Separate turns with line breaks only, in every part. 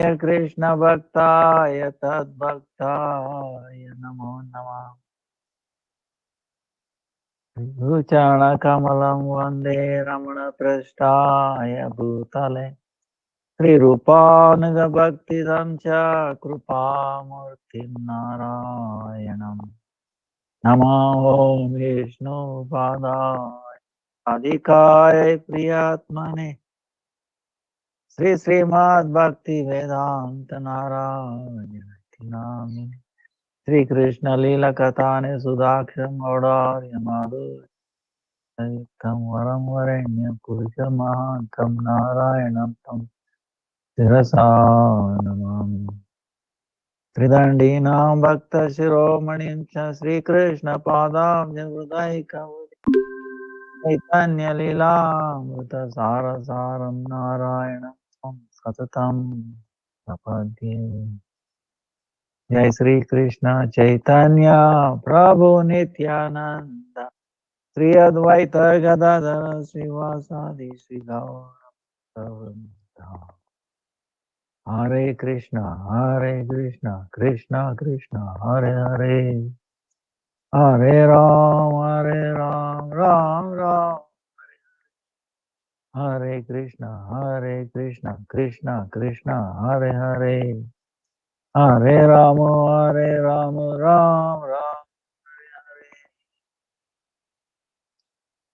Krishna Bhaktaya Tad Bhaktaya Namo Namah. Bhuchana Kamalam Vande Ramana Prasthaya Bhutale Sri Rupanuga Bhakti Samcha Krupa Murti Narayanam Namo Vishnu Padaya Adhikaya Priyatmane Sri Srimad Bhakti Vedanta Narayana Nami Sri Krishna Lila Katane Sudaksham Gaudar Yamadu Tam Varam Varenya Purusha Mahantam Narayanam Tam Sirasa Namam Tridandinam Bhakta Shiromanim Cha Sri Krishna Padam Jagrudaika Chaitanya Lila Mrita Sara Saram Narayana Satatam Sapadye Jai Sri Krishna Chaitanya Prabhu Nityananda Sri Advaita Gadadara Srivasadi Sri Gaura Hare Krishna, Krishna Krishna, Hare Hare, Hare Ram, Ram Ram, Hare Krishna, Krishna Krishna, Hare Hare, Hare Ram, Ram Ram.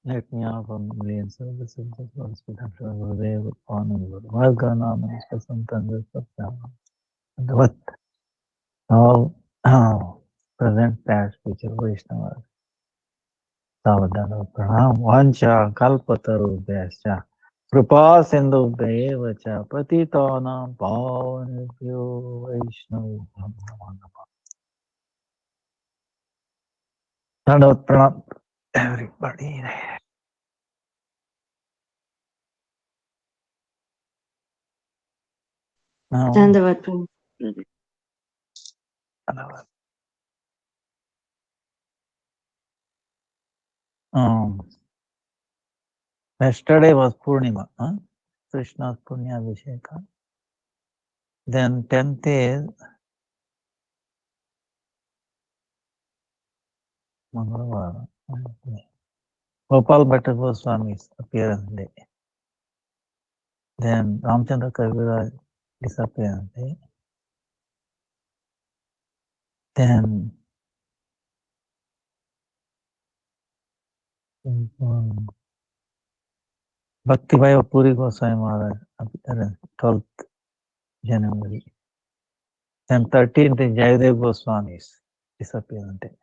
Let me offer millions of the symptoms of spiritual Gurudev upon Guru Varganam and Santandas of Bhagavat. All present past future Vaishnavas. Savadana Pranam Vancha Kalpatarubhyascha Kripa Sindhubhya Cha Patitanam Pavanebhyo Vaishnavibhyo Namo Namah. Dandavat Pranam everybody. Now,
Dandavat Prabhu.
Yesterday was Purnima, Krishna's Punya Visheka. Then 10th is Mangalavara. Gopal Bhatta Goswami's appearance day. Then Ramchandra Kaviraj disappearance day. Then Bhakti Bhai Puri Goswami Maharaj appearance 12th January. Then 13th is Jayadev Goswami's disappearance day.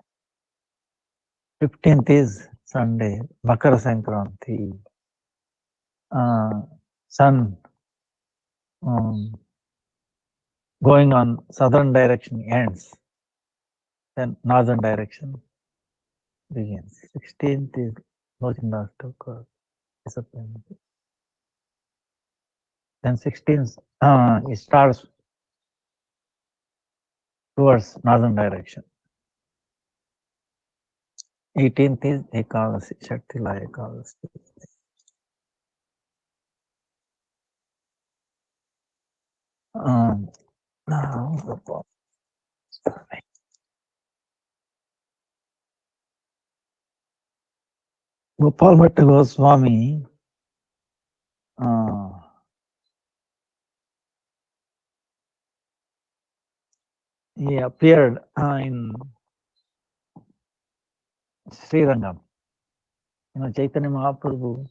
15th is Sunday, Makara Sankranti. Sun going on southern direction ends, then northern direction begins. 16th is Lochindas Thakur disappearance. Then 16th it starts towards northern direction. 18th is Ekadasi, Shaktila Ekadasi. Gopal Bhatta Goswami he appeared in Srirangam. Chaitanya Mahaprabhu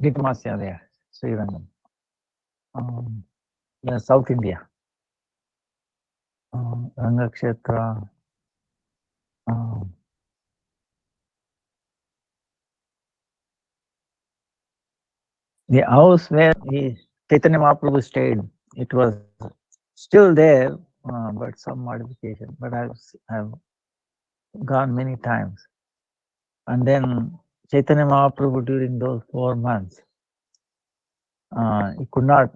Gitamasya there, Srirangam. South India. Rangakshetra. The house where Chaitanya Mahaprabhu stayed, it was still there, but some modification. But I've gone many times. And then Chaitanya Mahaprabhu during those 4 months, he could not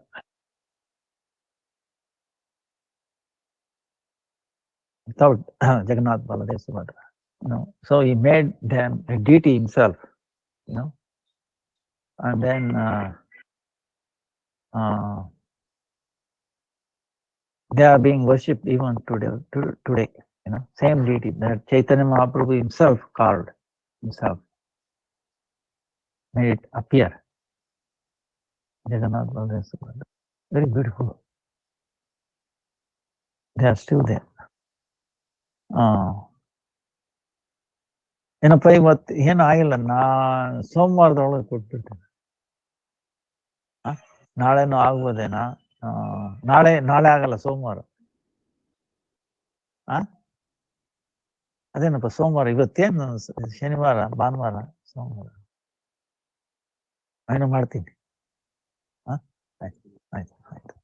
without Jagannath Baladev Subhadra. So he made them a deity himself, and then they are being worshipped even today. Same deity that Chaitanya Mahaprabhu himself carved, himself made it appear. Jagannath Baladev Subhadra. Very beautiful. They are still there. ಏನಪ್ಪ ಇವತ್ತು ಏನು ಆಗಿಲ್ಲ, ಸೋಮವಾರದೊಳಗೆ ಕೊಟ್ಬಿಡ್ತೀನಿ. ನಾಳೆನೂ ಆಗ್ಬೋದೇನಾ? ನಾಳೆ ಆಗಲ್ಲ, ಸೋಮವಾರ. ಅದೇನಪ್ಪ ಸೋಮವಾರ, ಇವತ್ತೇನು ಶನಿವಾರ, ಭಾನುವಾರ, ಸೋಮವಾರ ಏನೋ ಮಾಡ್ತೀನಿ. ಆಯ್ತು ಆಯ್ತು ಆಯ್ತು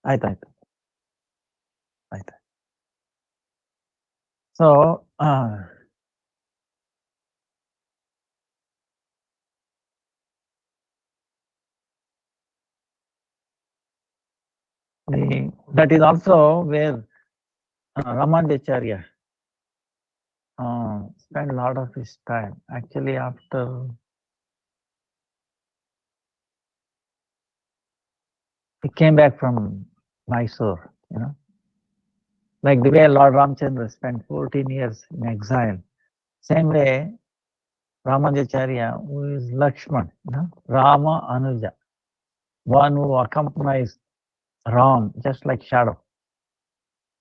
ಆಯ್ತಾಯ್ತು ಆಯ್ತು. So that is also where Ramanujacharya spent a lot of his time. Actually, after he came back from Mysore, like the way Lord Ramchandra spent 14 years in exile. Same way, Ramanujacharya, who is Lakshman, Rama Anuja, one who accompanies Ram, just like shadow.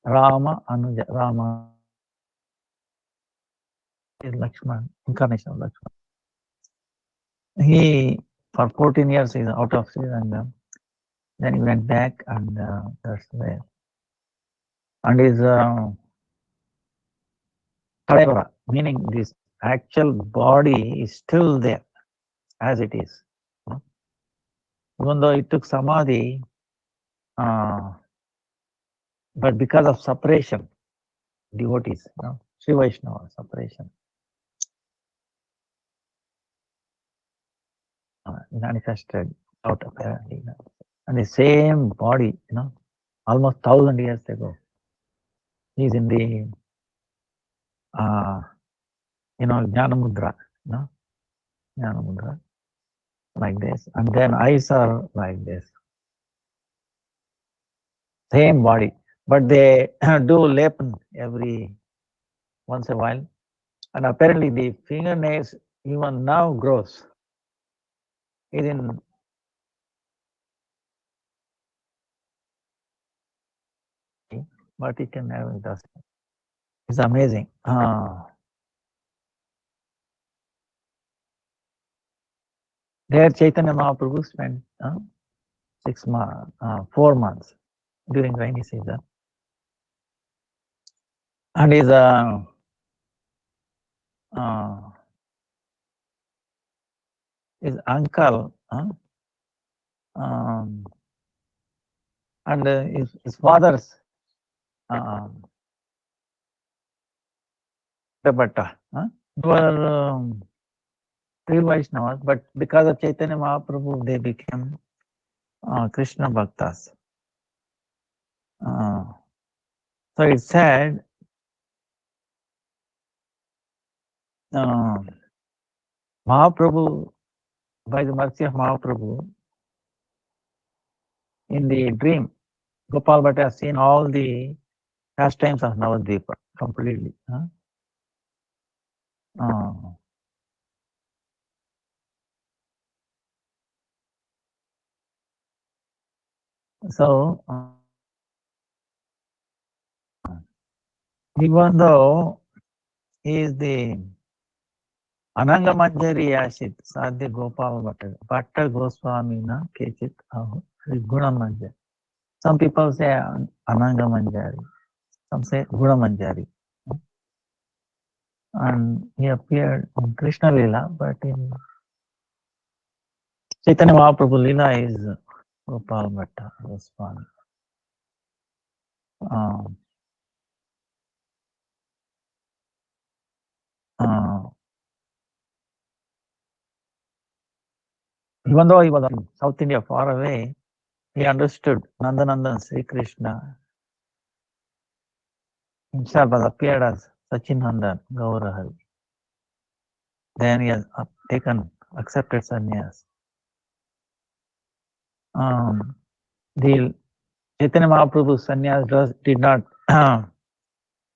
Rama Anuja, Rama is Lakshman, incarnation of Lakshman. He, for 14 years, is out of Srirangam. Then he went back, and that's where. And his Kalevara, meaning this actual body is still there as it is. Even though it took samadhi, but because of separation, devotees, Sri Vaishnava separation, manifested out apparently. And the same body, almost 1,000 years ago, he's in the Jnanamudra, Jnanamudra, like this, and then eyes are like this. Same body, but they do lepan every once a while, and apparently the fingernails even now grows. Is in but he can have it. It's amazing. There Chaitanya Mahaprabhu spent 4 months during rainy season, and his uncle and his father's Bhatta were three Vaishnavas, but because of Chaitanya Mahaprabhu, they became Krishna Bhaktas. So it's said Mahaprabhu, by the mercy of Mahaprabhu, in the dream, Gopal Bhatta has seen all the pastimes of Navadvipa completely. So, even though he is the Ananga Manjari Ashit, Sadhya Gopal Bhatta, Bhatta Goswami na Kechit Guna Manjari. Some people say Ananga Manjari, some say Guna Manjari. And he appeared in Krishna Lila, but in Chaitanya Mahaprabhu Lila is Gopal Bhatta Goswami. Even though he was in South India far away, he understood Nandanandan Sri Krishna himself has appeared as Sachinandan Gaurahari. Then he has accepted sannyas. the Chaitanya Mahaprabhu's sannyas dress did not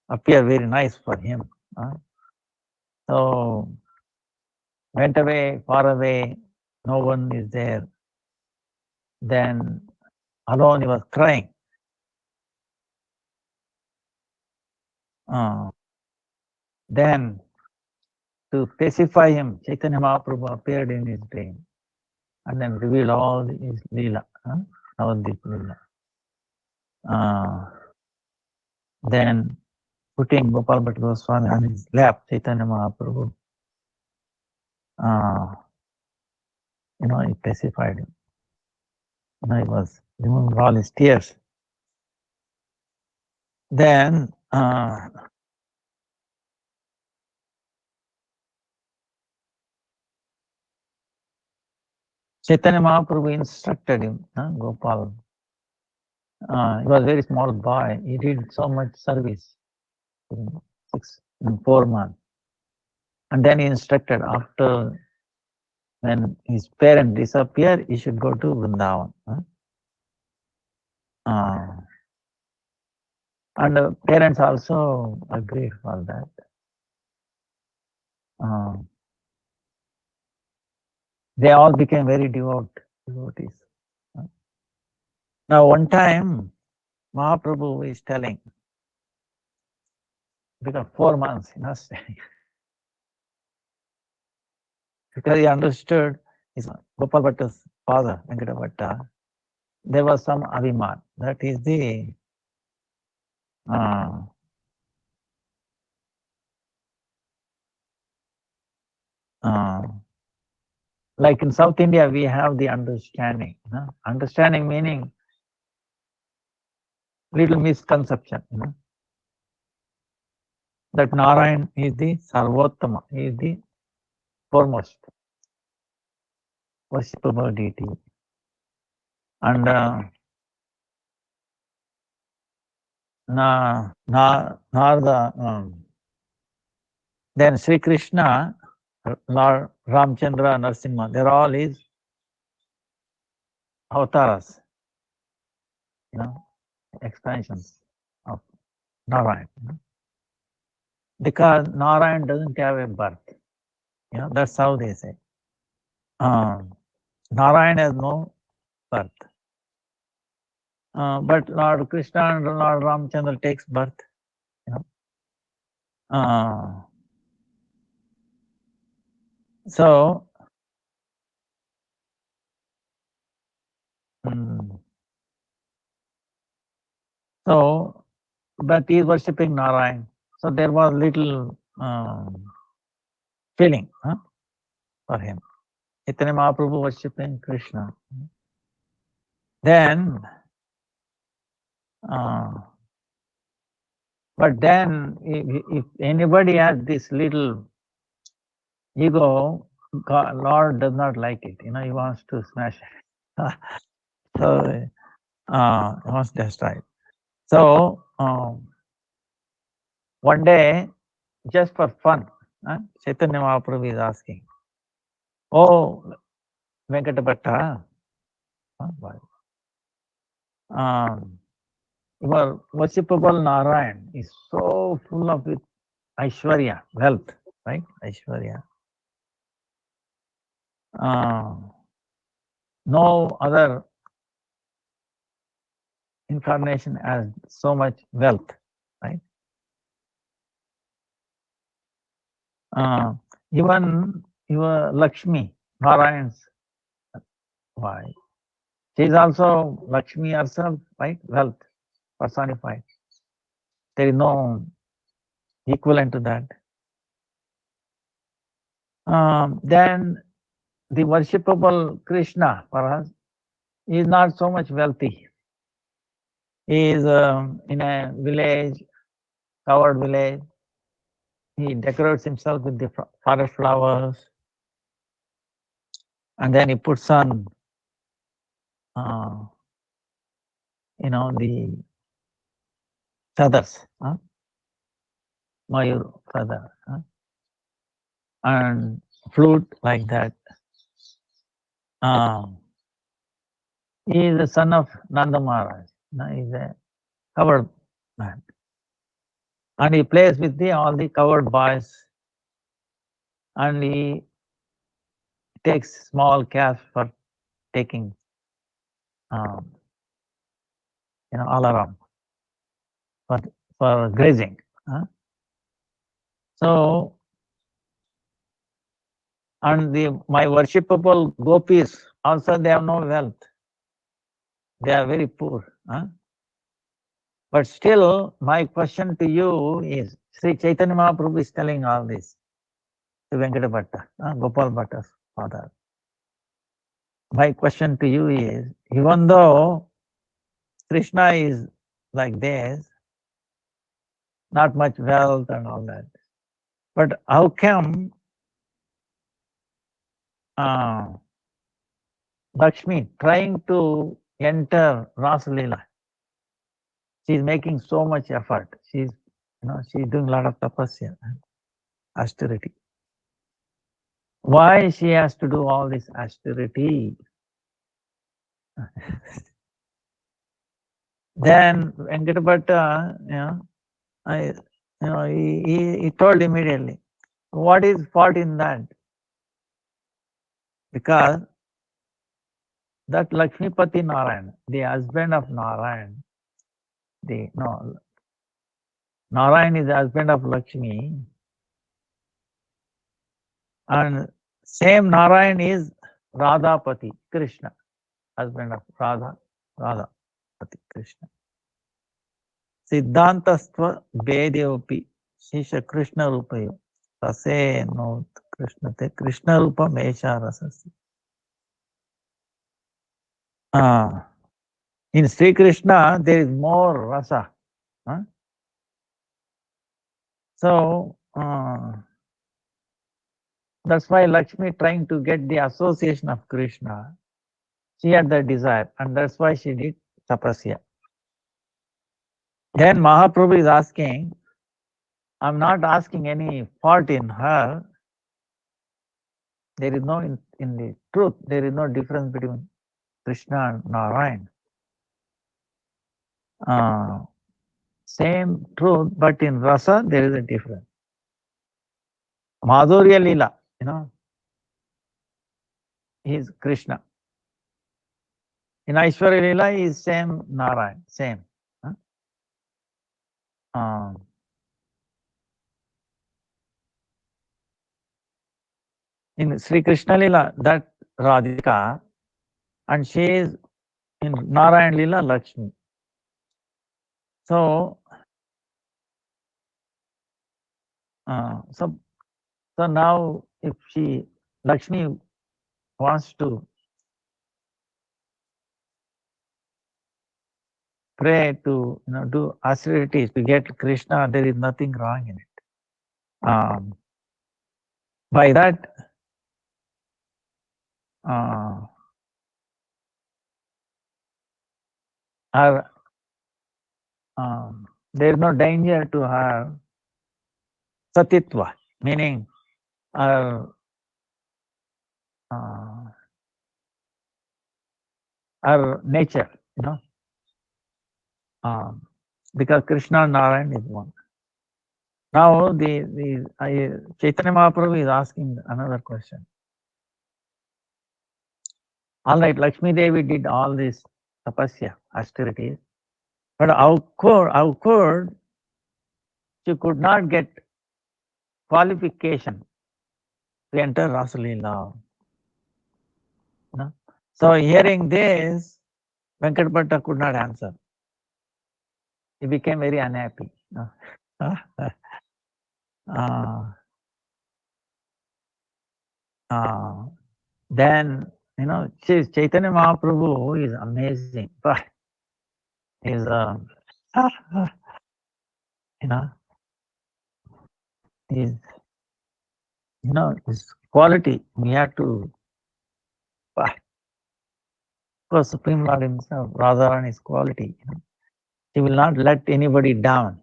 appear very nice for him. So went away, far away, no one is there. Then alone he was crying. Then to pacify him, Chaitanya Mahaprabhu appeared in his dream and then revealed all his Leela, Navadvip Leela. Then putting Gopal Bhatta Goswami on his lap, Chaitanya Mahaprabhu, he pacified him. He was removing all his tears. Then Chaitanya Mahaprabhu instructed him, Gopal. He was a very small boy. He did so much service in 4 months. And then he instructed after when his parents disappear, he should go to Vrindavan. And the parents also agreed for that. They all became very devotees. Now, one time, Mahaprabhu is telling, because 4 months, because he understood his Gopal Bhatta's father, Venkata Bhatta, there was some abhiman. That is the like in South India, we have the understanding. Understanding meaning little misconception. That Narayan is the Sarvottama, he is the foremost worshipable deity. And Narada, then Sri Krishna, Lord Ramchandra, Narasimha, they're all his avatars, expansions of Narayan. Because Narayan doesn't have a birth. That's how they say. Narayan has no birth. But Lord Krishna and Lord Ramchandra takes birth. So, but he is worshipping Narayan. So there was little feeling for him. Chaitanya Mahaprabhu worshipping Krishna. Then, but then if anybody has this little ego, God, Lord does not like it. He wants to smash it. So he wants to destroy it. So one day, just for fun, Chaitanya Mahaprabhu is asking, "Oh, Venkata Bhatta, your worshipable Narayan is so full of Aishwarya, wealth, right? Aishwarya. No other incarnation has so much wealth, right? Even your Lakshmi, Narayan's wife, she is also Lakshmi herself, right? Wealth personified. There is no equivalent to that. Then the worshipable Krishna for us is not so much wealthy. He is in a village, covered village. He decorates himself with the forest flowers, and then he puts on, the feathers, Mayur feather, and flute like that. He is the son of Nanda Maharaj. He is a covered man. And he plays with all the covered boys. And he takes small cash for taking, all around for grazing. So, and my worshipable gopis also, they have no wealth. They are very poor. But still, my question to you is, Sri Chaitanya Mahaprabhu is telling all this to Venkata Bhatta, Gopal Bhatta's father. My question to you is, even though Krishna is like this, not much wealth and all that, but how come Lakshmi trying to enter Rasa Leela? She's making so much effort. She's doing a lot of tapasya, austerity. Why she has to do all this austerity? Then Venkata Bhatta, he told immediately, what is fault in that? Because that Lakshmipati Narayan, the husband of Narayan, Narayan is the husband of Lakshmi, and same Narayan is Radhapati, Krishna, husband of Radhapati, Krishna. Siddhantastva Vedeopi Shisha Krishna Rupayo Rase no Krishna te Krishna Rupa Mesha Rasasi. In Sri Krishna, there is more rasa. So, that's why Lakshmi trying to get the association of Krishna. She had that desire, and that's why she did tapasya. Then Mahaprabhu is asking, I'm not asking any fault in her. There is no, in the truth, there is no difference between Krishna and Narayan. Same truth, but in rasa, there is a difference. Madhurya Leela, is Krishna. In Aishwarya Leela is same Narayan, same. In Sri Krishna Leela, that Radhika, and she is in Narayan Leela, Lakshmi. So, so now if Lakshmi wants to pray to do austerities to get Krishna, there is nothing wrong in it. By that, there is no danger to her satitva, meaning her nature, because Krishna and Narayan is one. Now, Chaitanya Mahaprabhu is asking another question. All right, Lakshmi Devi did all this tapasya, austerities, but how could she could not get qualification to enter Rasa Leela? So, hearing this, Venkata Bhatta could not answer. He became very unhappy. Then, Chaitanya Mahaprabhu is amazing. But is his quality. We have to, for Supreme Lord himself, Radharani's quality. He will not let anybody down.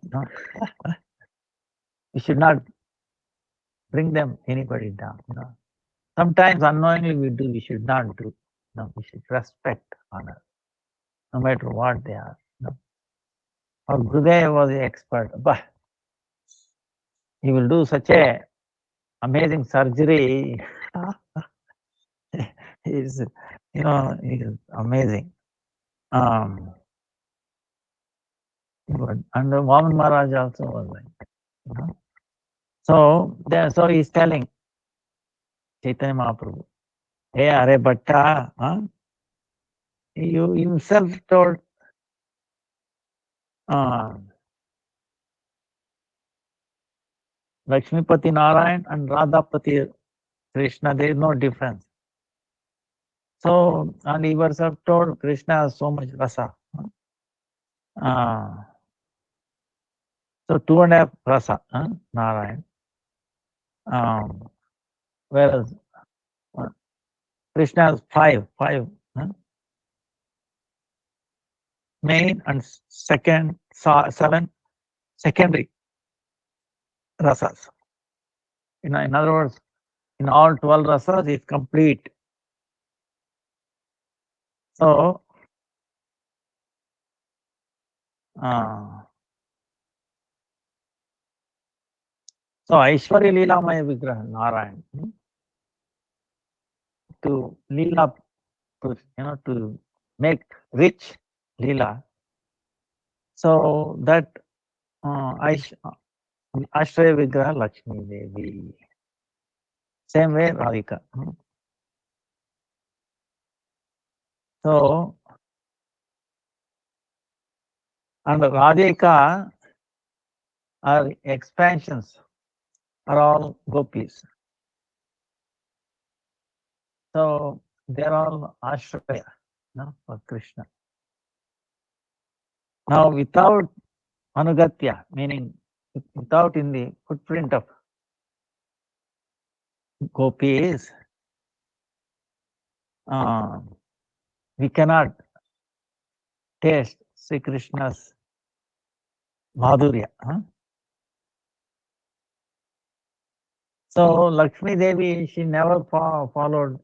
We should not bring anybody down. Sometimes unknowingly we do. We should not do. We should respect, honor. no matter what they are. Our Gurudev was an expert, but he will do such a amazing surgery. He's, he's amazing. And Vaman Maharaj also was like, you know. So he's telling Chaitanya Mahaprabhu, hey, Are Bhatta, you himself told Lakshmipati Narayan and Radhapati Krishna, there is no difference. So, and he himself told Krishna has so much rasa. So 2.5 rasa, Narayan. Whereas Krishna has five main and seven secondary rasas. In other words, in all 12 rasas is complete. So, Aishwarya Leela Maya Vigraha, Narayan, to Leela, to make rich Leela. So that Ashraya Vigraha Lakshmi Devi. Same way Radhika. So, and Radhika are expansions, are all gopis. So they're all Ashraya for Krishna. Now without Anugatya, meaning without in the footprint of gopis, we cannot taste Sri Krishna's Madhurya. So Lakshmi Devi, she never followed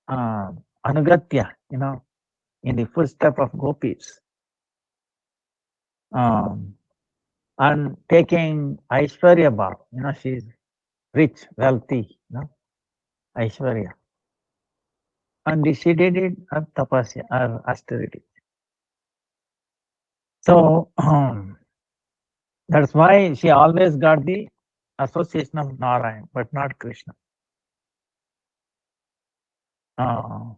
Anugatya, in the footstep of gopis. And taking Aishwarya Bhav, she's rich, wealthy, Aishwarya. And she did it at tapasya or austerity. So that's why she always got the association of Narayan, but not Krishna. But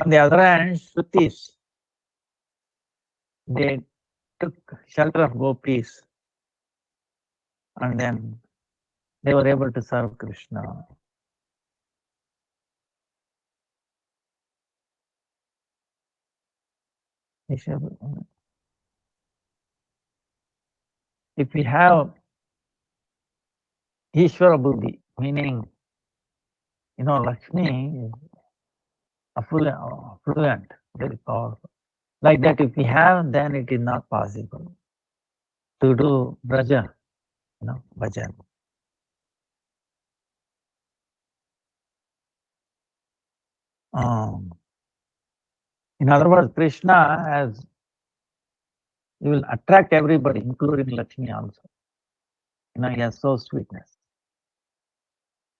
on the other hand, Shrutis, they took shelter of gopis and then they were able to serve Krishna. If we have Ishvara Buddhi, meaning, Lakshmi is affluent, very powerful. Like that, if we have, then it is not possible to do Braja, bhajan. In other words, Krishna he will attract everybody, including Lakshmi also. He has so sweetness.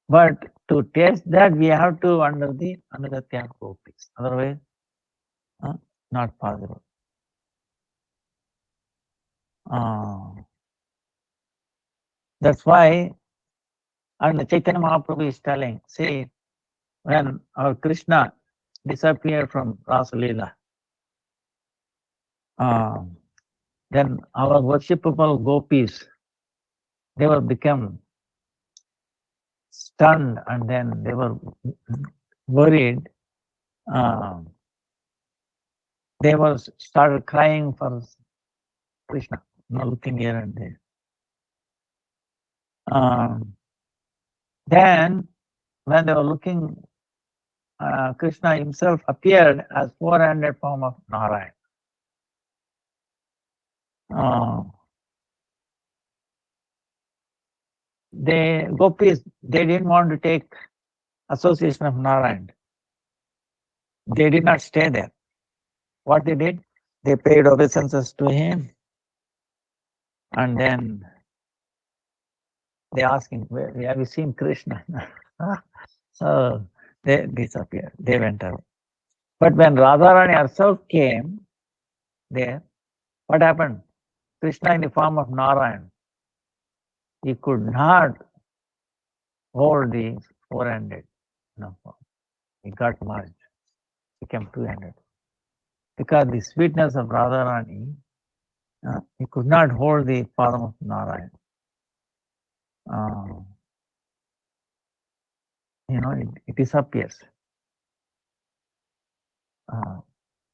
But to taste that, we have to under the Anugatya gopis. Otherwise, not possible. That's why, and Chaitanya Mahaprabhu is telling, see, when our Krishna disappeared from Rasa Leela, then our worshipable gopis, they were become stunned and then they were worried. They were started crying for Krishna, looking here and there. Then when they were looking, Krishna himself appeared as 400 form of Narayan. The gopis, they didn't want to take association of Narayan. They did not stay there. what they did, they paid obeisances to him, and then they asked him, "Where have you seen Krishna?" So they disappeared. They went away. But when Radharani herself came there, what happened? Krishna in the form of Narayan, he could not hold the four-handed. No, he got merged, became two-handed. Because the sweetness of Radharani, he could not hold the form of Narayan. It disappears.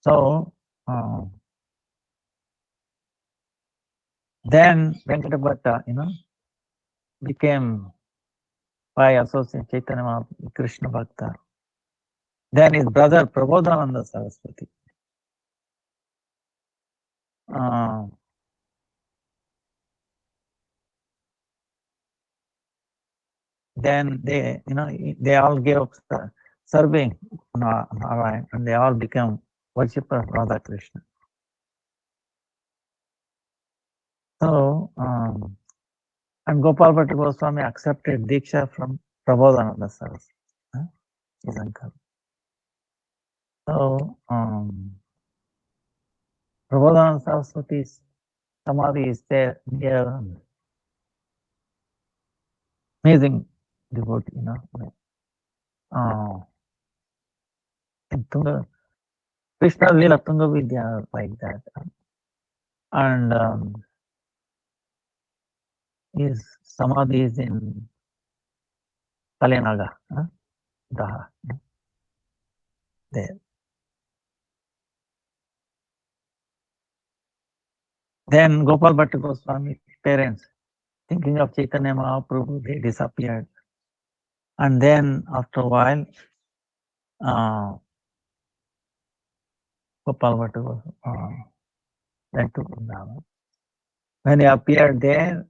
So then Venkata became by association Chaitanya Mahaprabhu, Krishna Bhakta. Then his brother Prabodhananda Saraswati. Then they all gave up serving Narayan, and they all become worshippers of Radha Krishna. So, and Gopal Bhatta Goswami accepted Diksha from Prabodhananda Saraswati, his uncle. So, Prabodhananda Saraswati's Samadhi is there near amazing devotee, in Tunga, Krishna Lila Tunga Vidya like that. And his Samadhi is in Kalenaga, Daha, there. Then Gopal Bhatta Goswami's parents, thinking of Chaitanya Mahaprabhu, they disappeared. And then after a while, Gopal Bhatta Goswami went to Vrindavan. When he appeared there,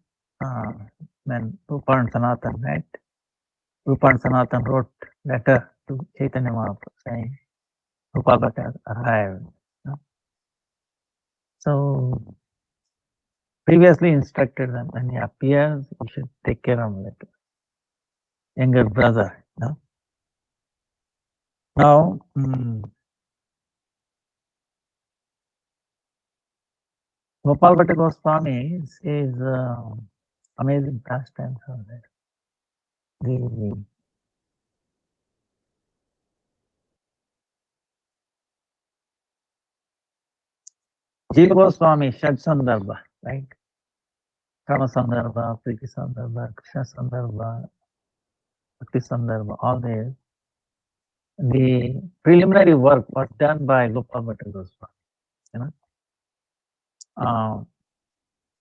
when Rupa and Sanatan met, Rupa and Sanatan wrote letter to Chaitanya Mahaprabhu saying, Gopal Bhatta has arrived. So previously instructed them, when he appears, you should take care of him, younger brother. Now, Gopal Bhatta Goswami is amazing pastimes are there. The Jiva Goswami, Shad Sandarbha, right? Kama Sandarbha, Priti Sandarbha, Krishna Sandarbha, Bhakti Sandarbha, all there. The preliminary work was done by Gopal Bhatta Goswami,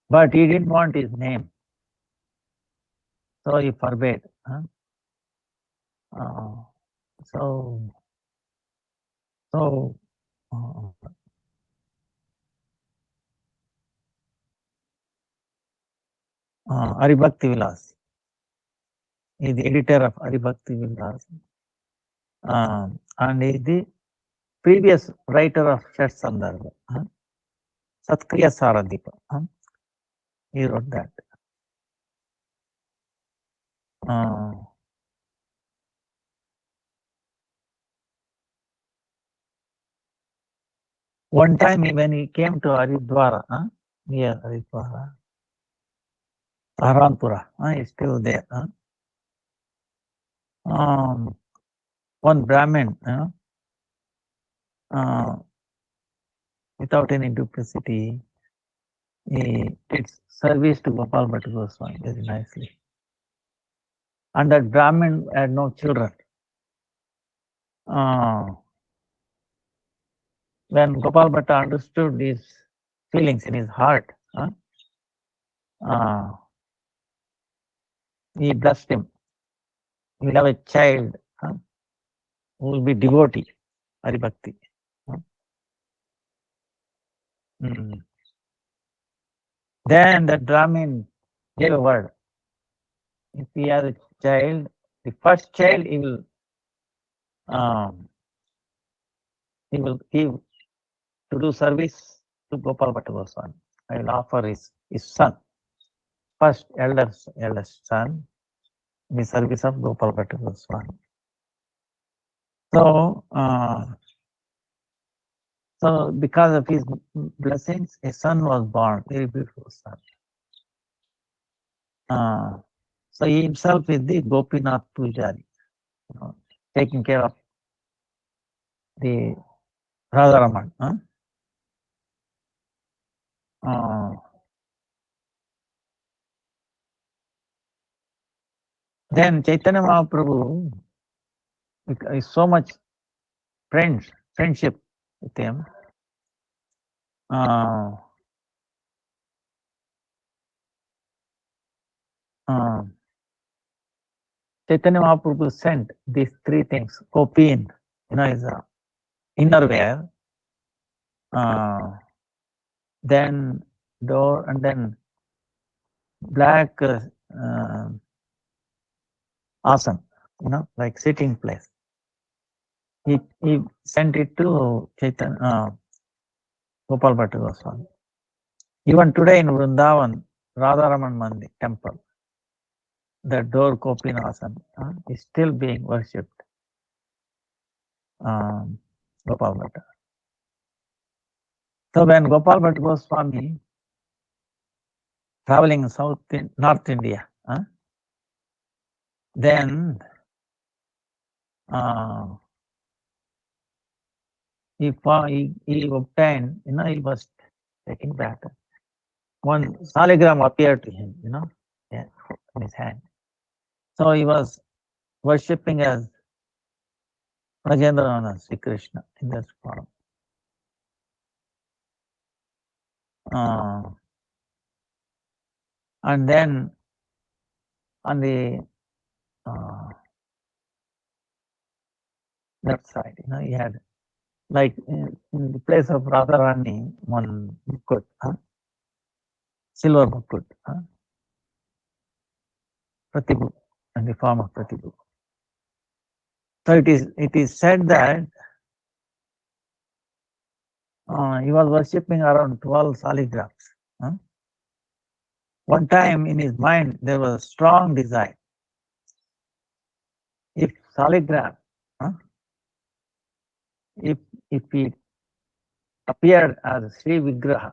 but he didn't want his name, so he forbade. Haribhakti Vilas is the editor of Haribhakti Vilas, and is the previous writer of Shat Sandarbha, Satkriya Saradipa. He wrote that. One time when he came to Haridwara, near Haridwara, Saharanpura, is still there. One Brahmin, without any duplicity, he did service to Gopal Bhatta Goswami very nicely. And that Brahmin had no children. When Gopal Bhatta understood these feelings in his heart, he blessed him. He will have a child who will be devotee, Haribhakti. Then the Brahmin gave a word. If he has a child, the first child he will give to do service to Gopal Bhatta Goswami. I will offer his son, first eldest son, in the service of Gopal Bhatta Goswami. So because of his blessings, a son was born, very beautiful son. So he himself is the Gopinath Pujari, taking care of the Radharaman. Then Chaitanya Mahaprabhu is so much friendship with him. Chaitanya Mahaprabhu sent these three things: Kopin, is a innerwear, then door, and then black asan, like sitting place. He sent it to Chaitanya Gopal Bhatta Goswami. Even today in Vrindavan, Radharaman Mandir temple, the door Kopinasan is still being worshipped. Gopal Bhatta. So when Gopal Bhatta Goswami traveling North India, then he obtained, he was taking back. One saligram appeared to him, in his hand. So he was worshipping as Rajendranath Sri Krishna in this form. And then on the left side, he had, like in the place of Radharani, one mukut, silver mukut, Pratibhu, in the form of Pratibhu. So it is said that he was worshipping around 12 saligrams. One time in his mind there was a strong desire. If saligram, if he appeared as Sri Vigraha,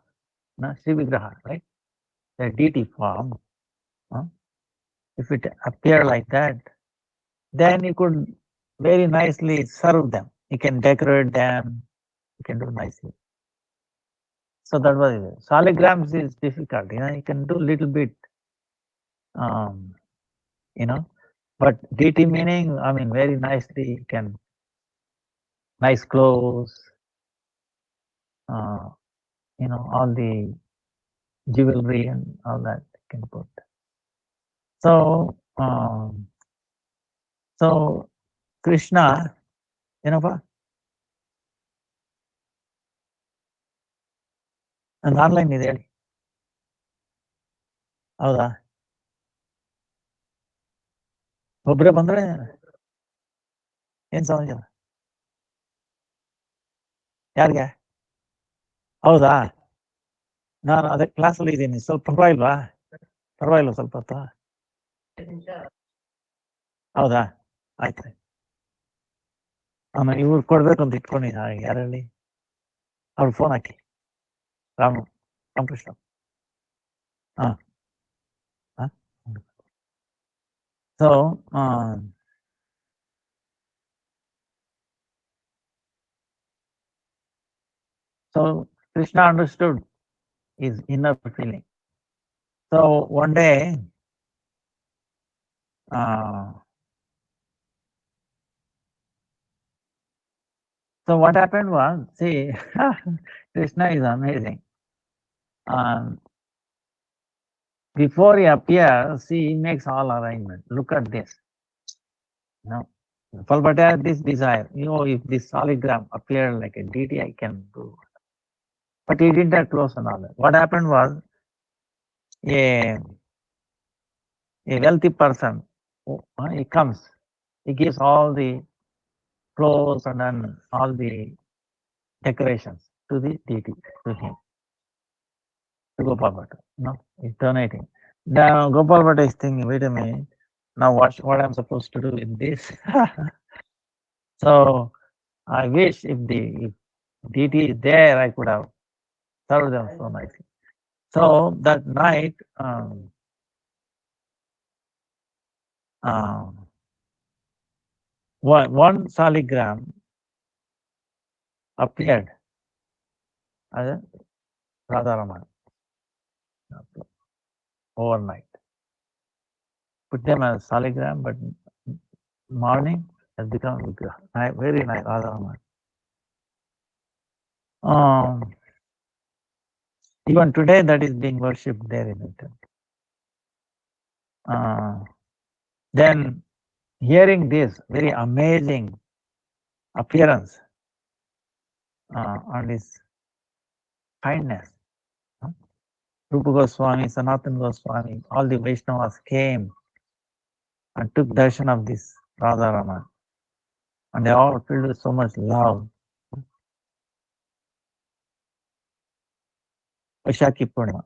right? The deity form. If it appeared like that, then he could very nicely serve them. He can decorate them. He can do nicely. So that was it. Saligrams is difficult. You can do little bit. But deity meaning, very nicely. You can nice clothes. All the jewelry and all that you can put. So, Krishna, and online ಇದೆ ಹೇಳಿ ಹೌದಾ ಒಬ್ಬರೇ ಬಂದ್ರೆ ಏನ್ ಸಮಾಚಾರ ಯಾರಿಗೆ ಹೌದಾ ನಾನು ಅದೇ ಕ್ಲಾಸಲ್ಲಿ ಇದ್ದೀನಿ ಸ್ವಲ್ಪ ಪರವಾಗಿಲ್ವಾ ಸ್ವಲ್ಪ ಹೊತ್ತು ಹೌದಾ ಆಯ್ತು ನಾನು ಇವ್ರು ಕೊಡ್ಬೇಕು ಅಂತ ಇಟ್ಕೊಂಡಿದ್ದ ಯಾರಲ್ಲಿ ಅವ್ರು phone hockey Ramakrishna So Krishna understood his inner feeling. So one day, so what happened was, see, Krishna is amazing. Before he appears, see, he makes all arrangements. Look at this. But I have this desire. If this saligram appeared like a deity, I can do. But he didn't have close and all that. What happened was, a wealthy person, he comes, he gives all the clothes and then all the decorations. to the deity, to him, to Gopal Bhatta. No, he's donating. Now Gopal Bhatta is thinking, wait a minute, now what I'm supposed to do with this? So I wish if deity is there, I could have served them so nicely. So that night, one saligram appeared as a Radharaman overnight. Put them as saligram, but morning has become Vigraha. Very nice, Radharaman. Even today, that is being worshipped there in the temple. Then, hearing this very amazing appearance and his kindness, Rupa Goswami, Sanatana Goswami, all the Vaishnavas came and took darshan of this Radharaman. And they all filled with so much love. Vaishakhi Purnima.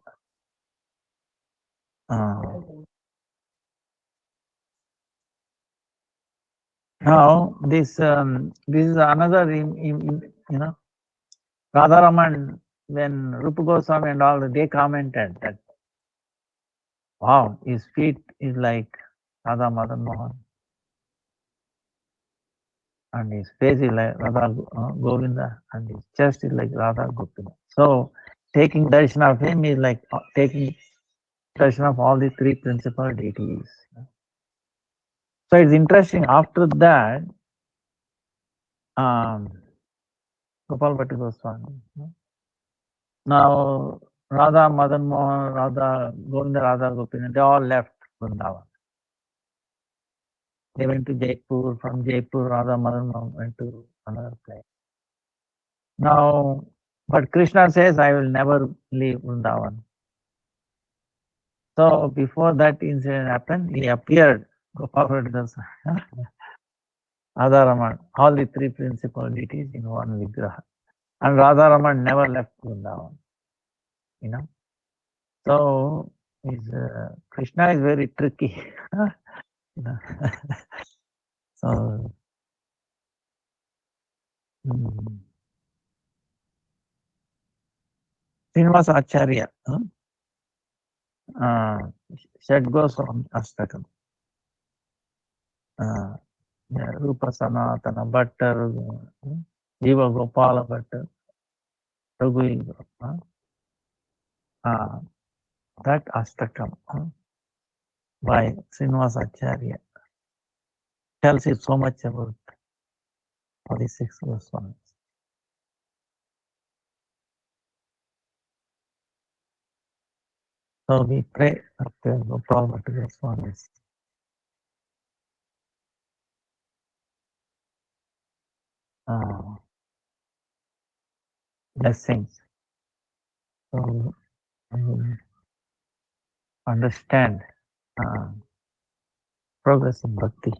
Now, this is another, Radharaman, when Rupa Goswami and all, they commented that, wow, his feet is like Radha Madan Mohan. And his face is like Radha Govinda, and his chest is like Radha Gopinath. So, taking darshan of him is like taking darshan of all the three principal deities. So, it's interesting, after that, Gopal Bhatta Goswami. Now, Radha Madan Mohan, Radha Govinda, Radha Gopinath, they all left Vrindavan. They went to Jaipur. From Jaipur, Radha Madan Mohan went to another place. Now, but Krishna says, I will never leave Vrindavan. So, before that incident happened, he appeared, Gopal Bhatta Goswami, Radharaman, all the three principal deities in one Vigraha. And Radharaman never left Vrindavan. So, Krishna is very tricky. So, Srinivasa Acharya, Shadgoswami Astakam, Rupa Sanatana Bhattar, Jiva Gopala Bhattar, Raghu, that Astakam by Srinivasa Acharya tells you so much about all the six Goswamis. So we pray after Gopal Bhatta Goswamis. Blessings. So understand progress in bhakti.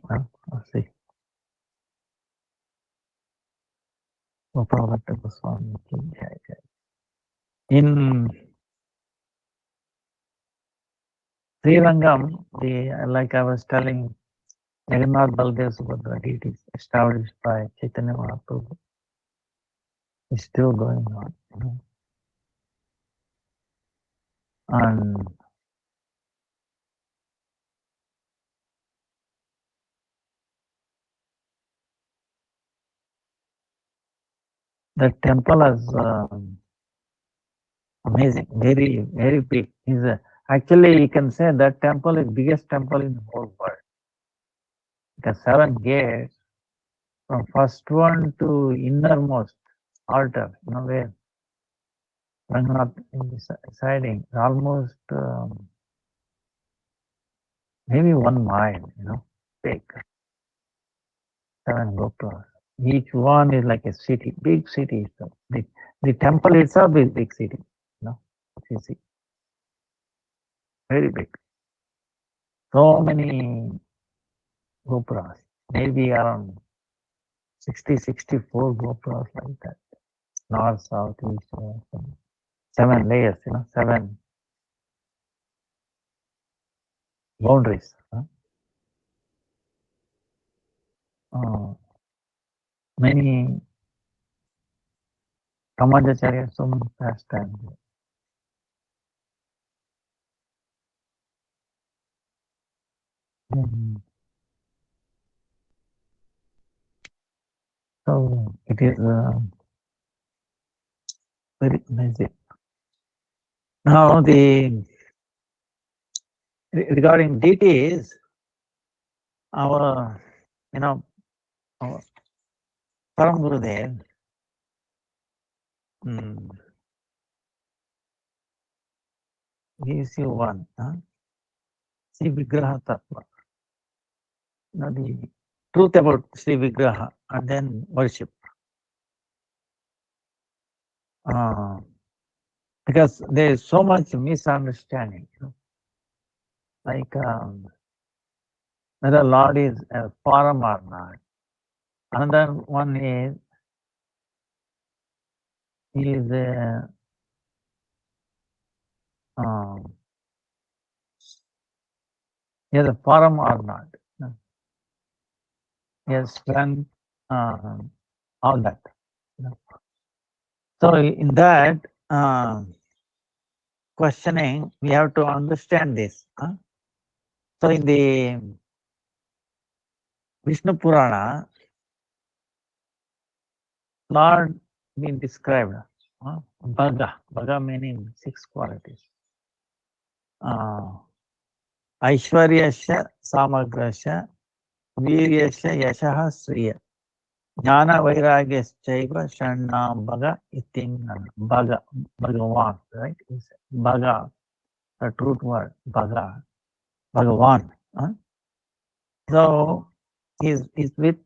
See, Gopal Bhatta Goswami. In Srirangam, like I was telling, Jagannath Baldev Subhadra deities established by Chaitanya Mahaprabhu is still going on. And the temple is amazing, very, very big. Actually, you can say that temple is biggest temple in the whole world. It has 7 gates, from first one to innermost altar, where Ranganath is residing, almost maybe 1 mile, big. 7 gopuras. Each one is like a city, big city. So the temple itself is big city, you see, very big. So many gopuras, maybe around 64 gopuras like that. north, south, east, west. 7 layers, 7 boundaries. Many Kamajacharya, so many pastimes. So it is very amazing. Now regarding deities, our our Param Gurudev gives you one. Sri Vigraha Tattva. The truth about Sri Vigraha and then worship. Because there is so much misunderstanding. Like whether Lord is a Param or not. Another one is he is a Param or not. He has strength, all that. So in that questioning, we have to understand this. So in the Vishnu Purana, Lord being described, Bhaga meaning 6 qualities. Aishwaryasya Samagrasya Viryasya Yashaha Sriya Jnana Vairagyaschaiva Shannam Bhaga Itingan. Bhagavan, right? Bhaga, the truth word, Bhagavan. So is with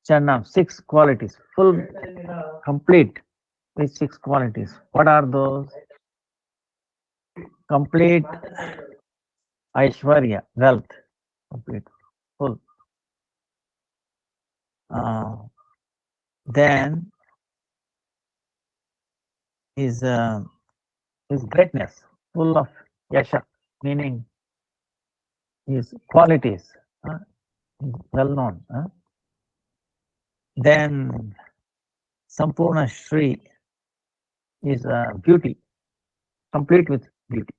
Shannam, 6 qualities, full, complete with 6 qualities. What are those? Complete Aishwarya, wealth, complete, full. Then is greatness, full of yasha, meaning his qualities, well known. Then Sampurna Shri is beauty, complete with beauty.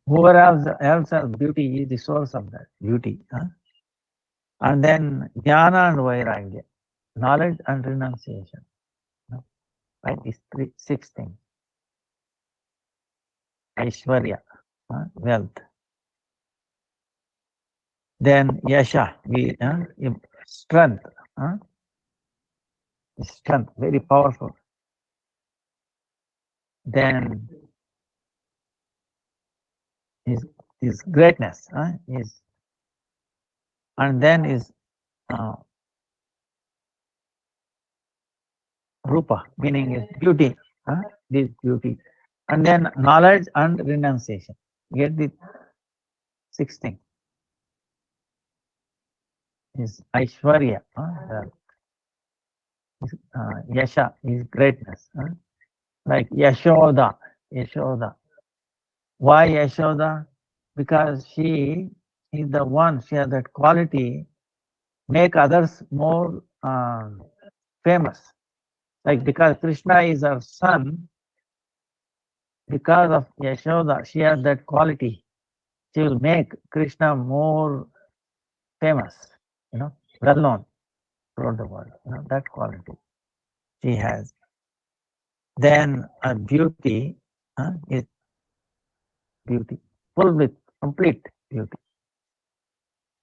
Whoever else has beauty is the source of that beauty. And then Jnana and Vairagya, knowledge and renunciation. Right? These 6 things. Aishwarya, wealth. Then Yasha, strength. Strength, very powerful. Then his greatness, and then is Rupa, meaning is beauty. This beauty. And then knowledge and renunciation. Get the 6 things. Is Aishwarya, Yasha is greatness. Like Yashoda. Why Yashoda? Because she is the one, she has that quality, make others more famous. Like because Krishna is her son, because of Yashoda, she has that quality. She will make Krishna more famous, well known throughout the world. That quality she has. Then a beauty is beauty, full with complete beauty.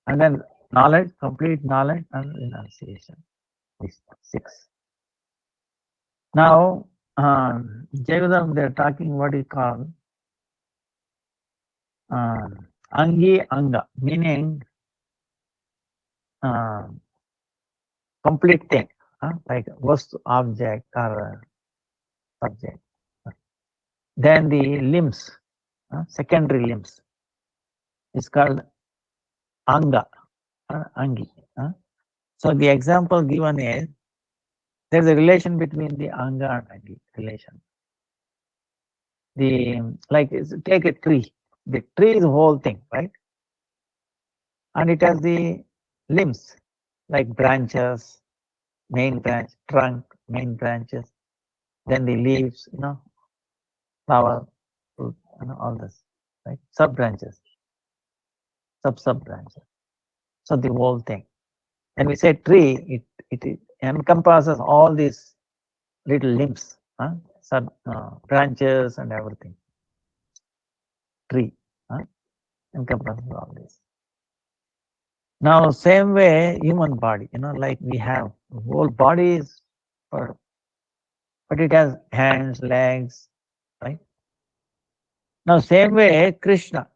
And then knowledge, complete knowledge and renunciation. These 6. Now, Jayadam, they're talking what is called Angi Anga, meaning complete thing, like vastu, object or subject. Then the limbs, secondary limbs, is called Anga, Angi. So the example given is there is a relation between the anga and agi relation. Take a tree. The tree is the whole thing, right? And it has the limbs like branches, main branch, trunk, main branches, then the leaves, flower, fruit, all this, right? Sub branches, sub branches. So the whole thing. When we say tree, it encompasses all these little limbs, sub branches and everything. Tree encompasses all this. Now, same way, human body, like we have whole body is, but it has hands, legs, right? Now, same way, Krishna.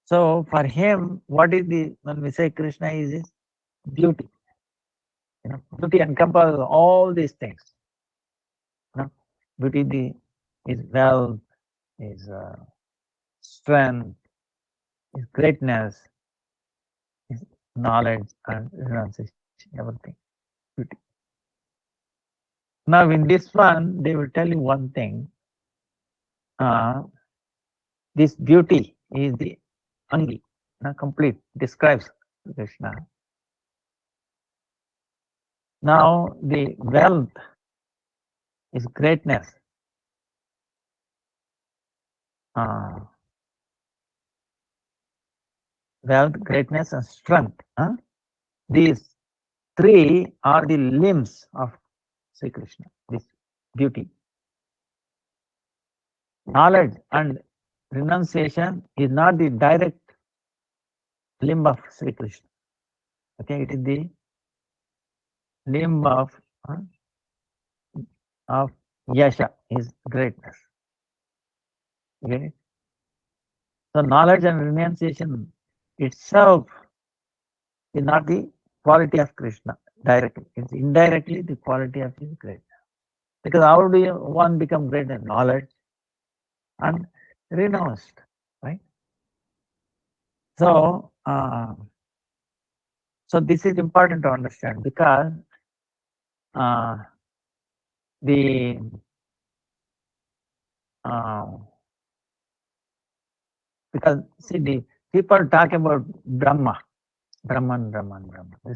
So, for him, what is when we say Krishna is his beauty. Beauty encompasses all these things. Beauty is wealth, is strength, is greatness, is knowledge and renunciation, everything. Beauty. Now, in this one, they will tell you one thing. This beauty is the Angi, complete, describes Krishna. Now, the wealth is greatness. Wealth, greatness, and strength. These three are the limbs of Sri Krishna, this beauty. Knowledge and renunciation is not the direct limb of Sri Krishna. Okay, it is the limb of Yasha, his greatness. Okay. So knowledge and renunciation itself is not the quality of Krishna directly. It's indirectly the quality of his greatness. Because how do one become great in knowledge and renounced, right? So, so this is important to understand because the because see the people talk about Brahman. This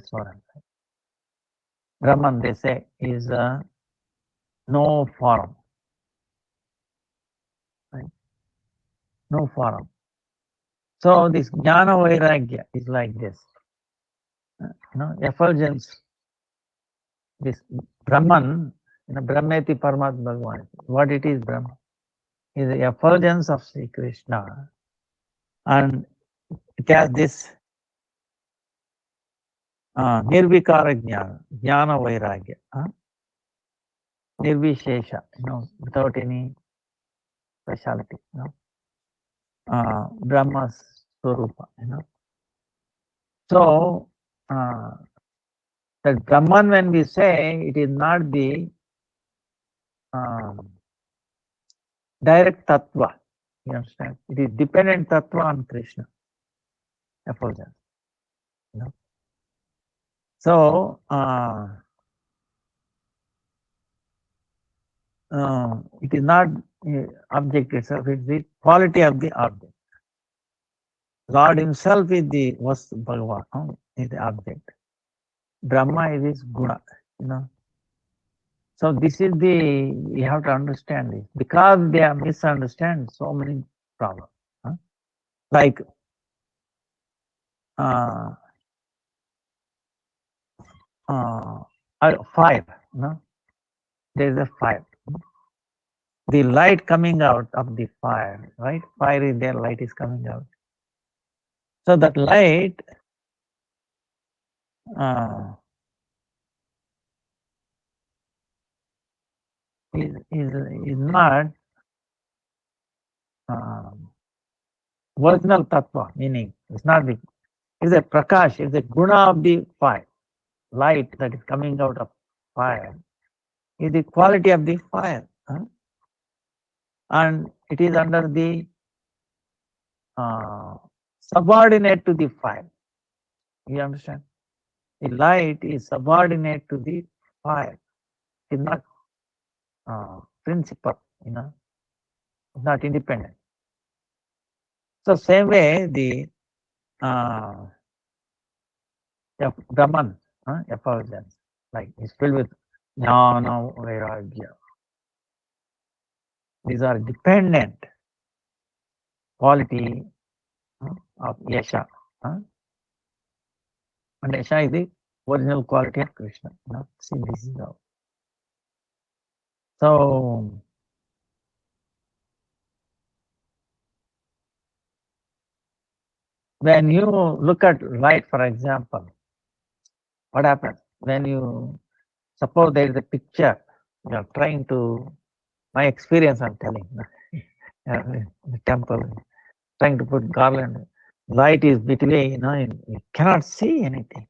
is what I'm saying. Brahman, they say, is no form. Right? No form. So this Jnana Vairagya is like this. Effulgence. This Brahman, Brahmeti Paramat Bhagavan. What it is, Brahman? Is the effulgence of Sri Krishna. And it has this Nirvikara Jnana, Jnana Vairagya. Nirvishesha, without any speciality, Brahma's Swarupa, So, that Brahman, when we say, it is not the direct tattva, you understand? It is dependent tattva on Krishna, effulgence. So, it is not object itself, it is the quality of the object. Lord himself is the Vastu Bhagavan, is the object. Brahma is his guna, So this is we have to understand this. Because they are misunderstand so many problems. Like fire, there is a fire. The light coming out of the fire, right? Fire is there, light is coming out. So that light is not original tattva, meaning it's not the, it's a prakash, it's a guna of the fire. Light that is coming out of fire is the quality of the fire. And it is under the subordinate to the fire. You understand? The light is subordinate to the fire. It's not principal, it's not independent. So same way the Brahman, effulgence, like is filled with jnana, vairagya. These are dependent quality of yasha. And yasha is the original quality of Krishna. See, this is how. So when you look at light, for example, what happens when you suppose there is a picture, you are trying to, my experience I'm telling, the temple, trying to put garland, light is between, you cannot see anything,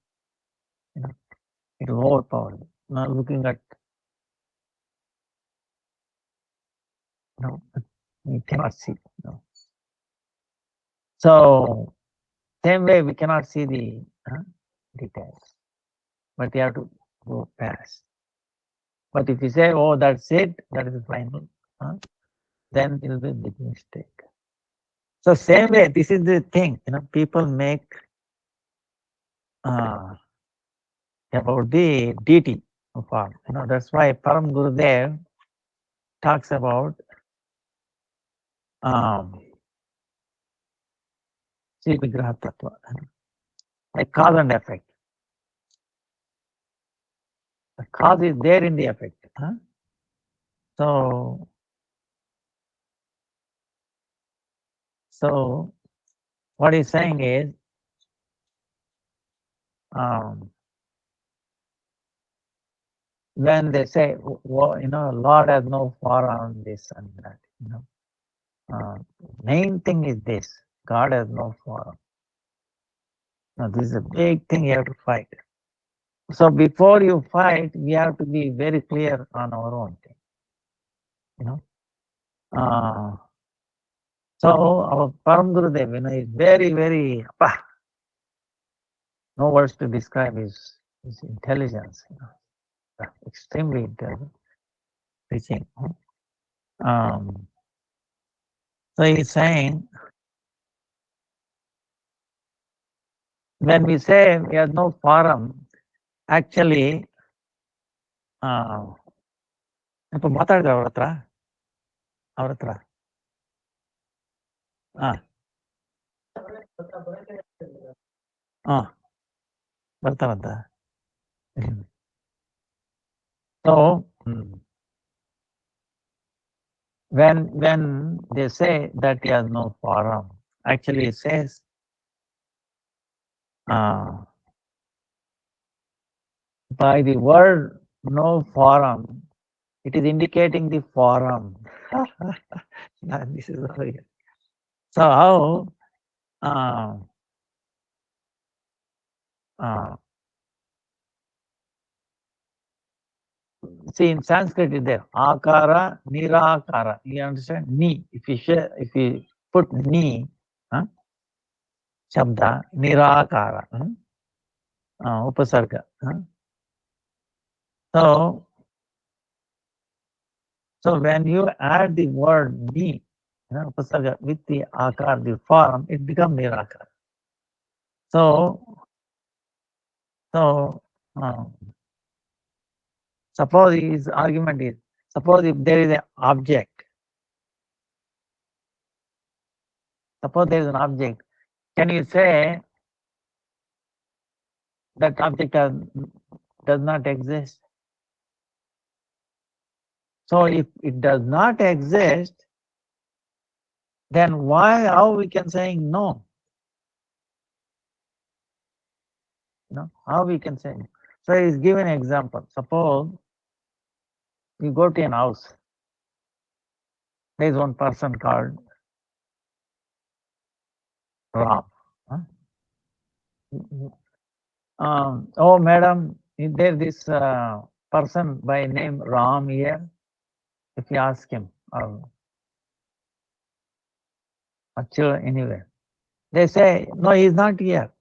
it will overpower you. Now looking at, you cannot see. So same way we cannot see the details, but you have to go past. But if you say, oh, that's it, that is the final, then it will be a big mistake. So same way, this is the thing, people make about the deity form. That's why Param Gurudev talks about Sri Vigraha Tattva, like cause and effect. The cause is there in the effect. So what he's saying is, when they say, Lord has no form, this and that, main thing is this: God has no form. Now, this is a big thing you have to fight. So before you fight, we have to be very clear on our own thing. So our Param Gurudev, is very, very, no words to describe his intelligence, extremely intelligent teaching. So he's saying, when we say we have no forum, actually, இப்போ ಮಾತಾಡಿದ್ರೆ ಅವ್ರ ಹತ್ರ ಬರ್ತಾವಂತ. So when they say that he has no forum, actually it says by the word no forum, it is indicating the forum. This is very. So how see, in Sanskrit is there akara, nirakara. You understand? Ni. If you put ni, shabda, nirakara, upasarga. So when you add the word ni, upasarga with the akar, the form, it becomes nirakara. So suppose his argument is, suppose if there is an object, can you say that object does not exist? So if it does not exist, then how we can say no? How we can say no? So he's given an example. Suppose you go to an house. There is one person called Ram. Oh, madam, is there this person by name Ram here? If you ask him, or actually anywhere, they say, no, he is not here.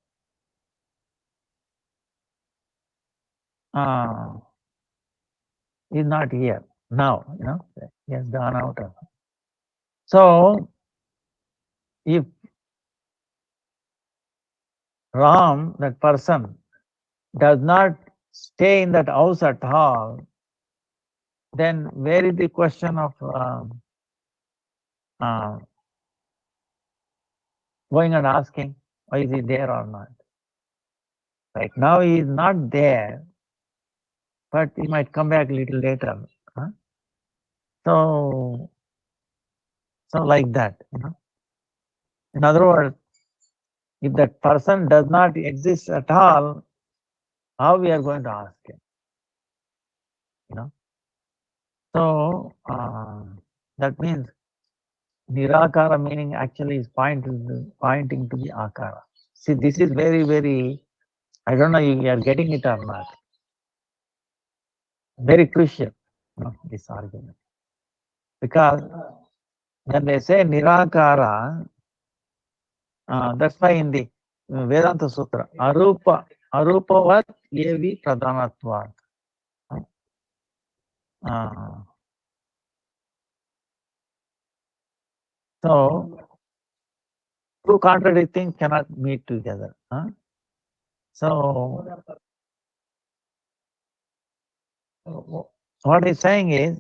is not here now, he has gone out of. So, if Ram, that person, does not stay in that house at all, then where is the question of going and asking, why is he there or not? Right now he is not there, but he might come back a little later. Huh? So like that. In other words, if that person does not exist at all, how we are going to ask him? So that means Nirakara meaning actually is pointing to the Akara. See, this is very, very, I don't know if you are getting it or not. Very crucial, this argument. Because when they say Nirakara, that's why in the Vedanta Sutra, Arupavat Yevi Pradhanatvat. So, two contradicting cannot meet together. So, what he's saying is,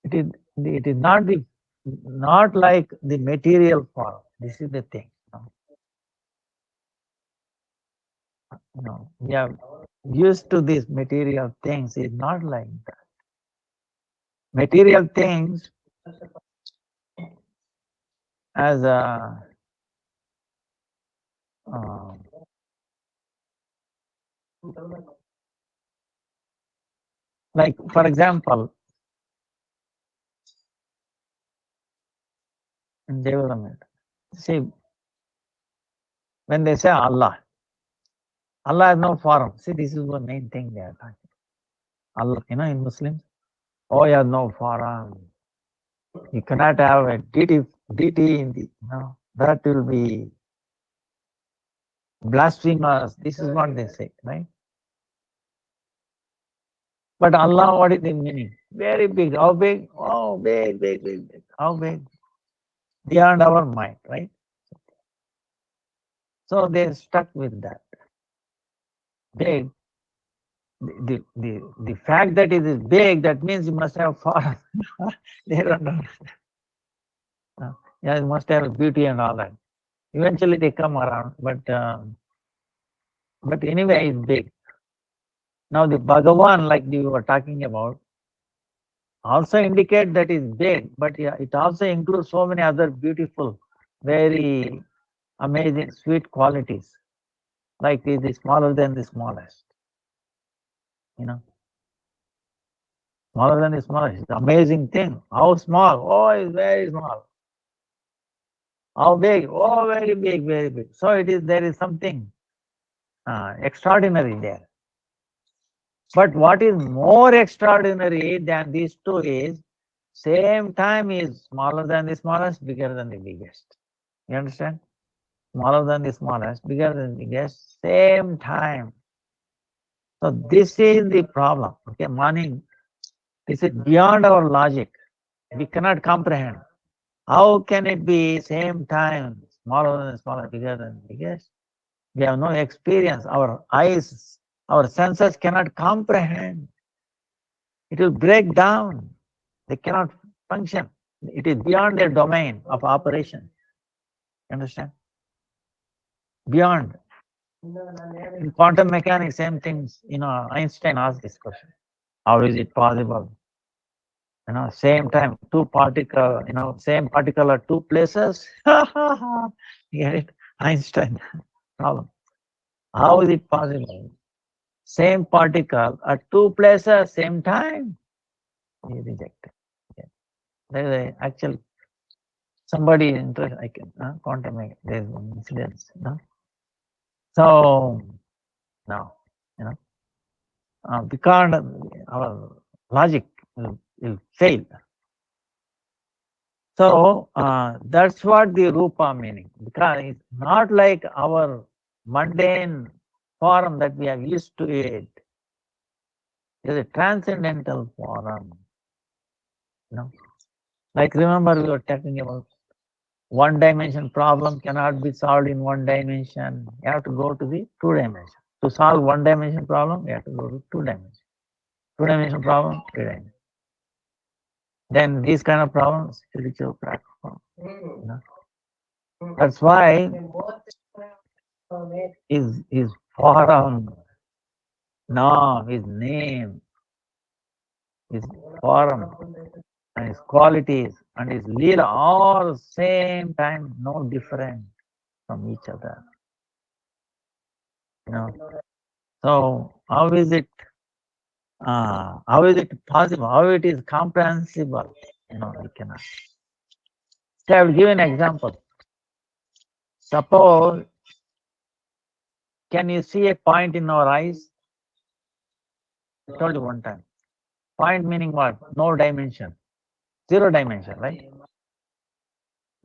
it is not like the material form. This is the thing. We are used to these material things. It's not like that. Material things as a like, for example, in development, see, when they say Allah has no form. See, this is the main thing they are talking. Allah, in Muslims, he has no form. You cannot have a deity in the, that will be blasphemous. This is what they say, right? But Allah, what is the meaning? Very big. How big? Oh, big, big, big, big. How big? Beyond our mind, right? So they're stuck with that. Big. The fact that it is big, that means you must have form. They don't know. Yeah, you must have beauty and all that. Eventually they come around, but anyway, it's big. Now the Bhagavan, like we were talking about, also indicate that is big, but yeah, it also includes so many other beautiful, very amazing, sweet qualities, like it is smaller than the smallest. Smaller than the smallest. It's an amazing thing. How small? Oh, it's very small. How big? Oh, very big, very big. So there is something extraordinary there. But what is more extraordinary than these two is, same time is smaller than the smallest, bigger than the biggest. You understand? Smaller than the smallest, bigger than the biggest, same time. So this is the problem. Okay, morning. This is beyond our logic. We cannot comprehend. How can it be same time, smaller than smaller, bigger than biggest? We have no experience. Our eyes, our senses cannot comprehend. It will break down. They cannot function. It is beyond their domain of operation. Understand? Beyond. In quantum mechanics, same things. Einstein asked this question: how is it possible? Same time, same particle at two places. Get it? Einstein problem. How is it possible? Same particle at two places, same time. He rejected. Okay. There is actual somebody interested. I can quantum mechanics. There is one incident. So now, because our logic will fail. So that's what the rupa meaning, because it's not like our mundane form that we are used to it. It is a transcendental form. Like remember we were talking about one dimension problem cannot be solved in one dimension. You have to go to the two dimension. To solve one dimension problem, you have to go to two dimension. Two dimension problem, three dimension. Then these kind of problems, spiritual platform. That's why his form, no, his name, his form, and his qualities and his leela all same time, no different from each other. So how is it possible? How it is comprehensible? We cannot. So I will give an example. Suppose, can you see a point in our eyes? I told you one time. Point meaning what? No dimension. Zero dimension, right?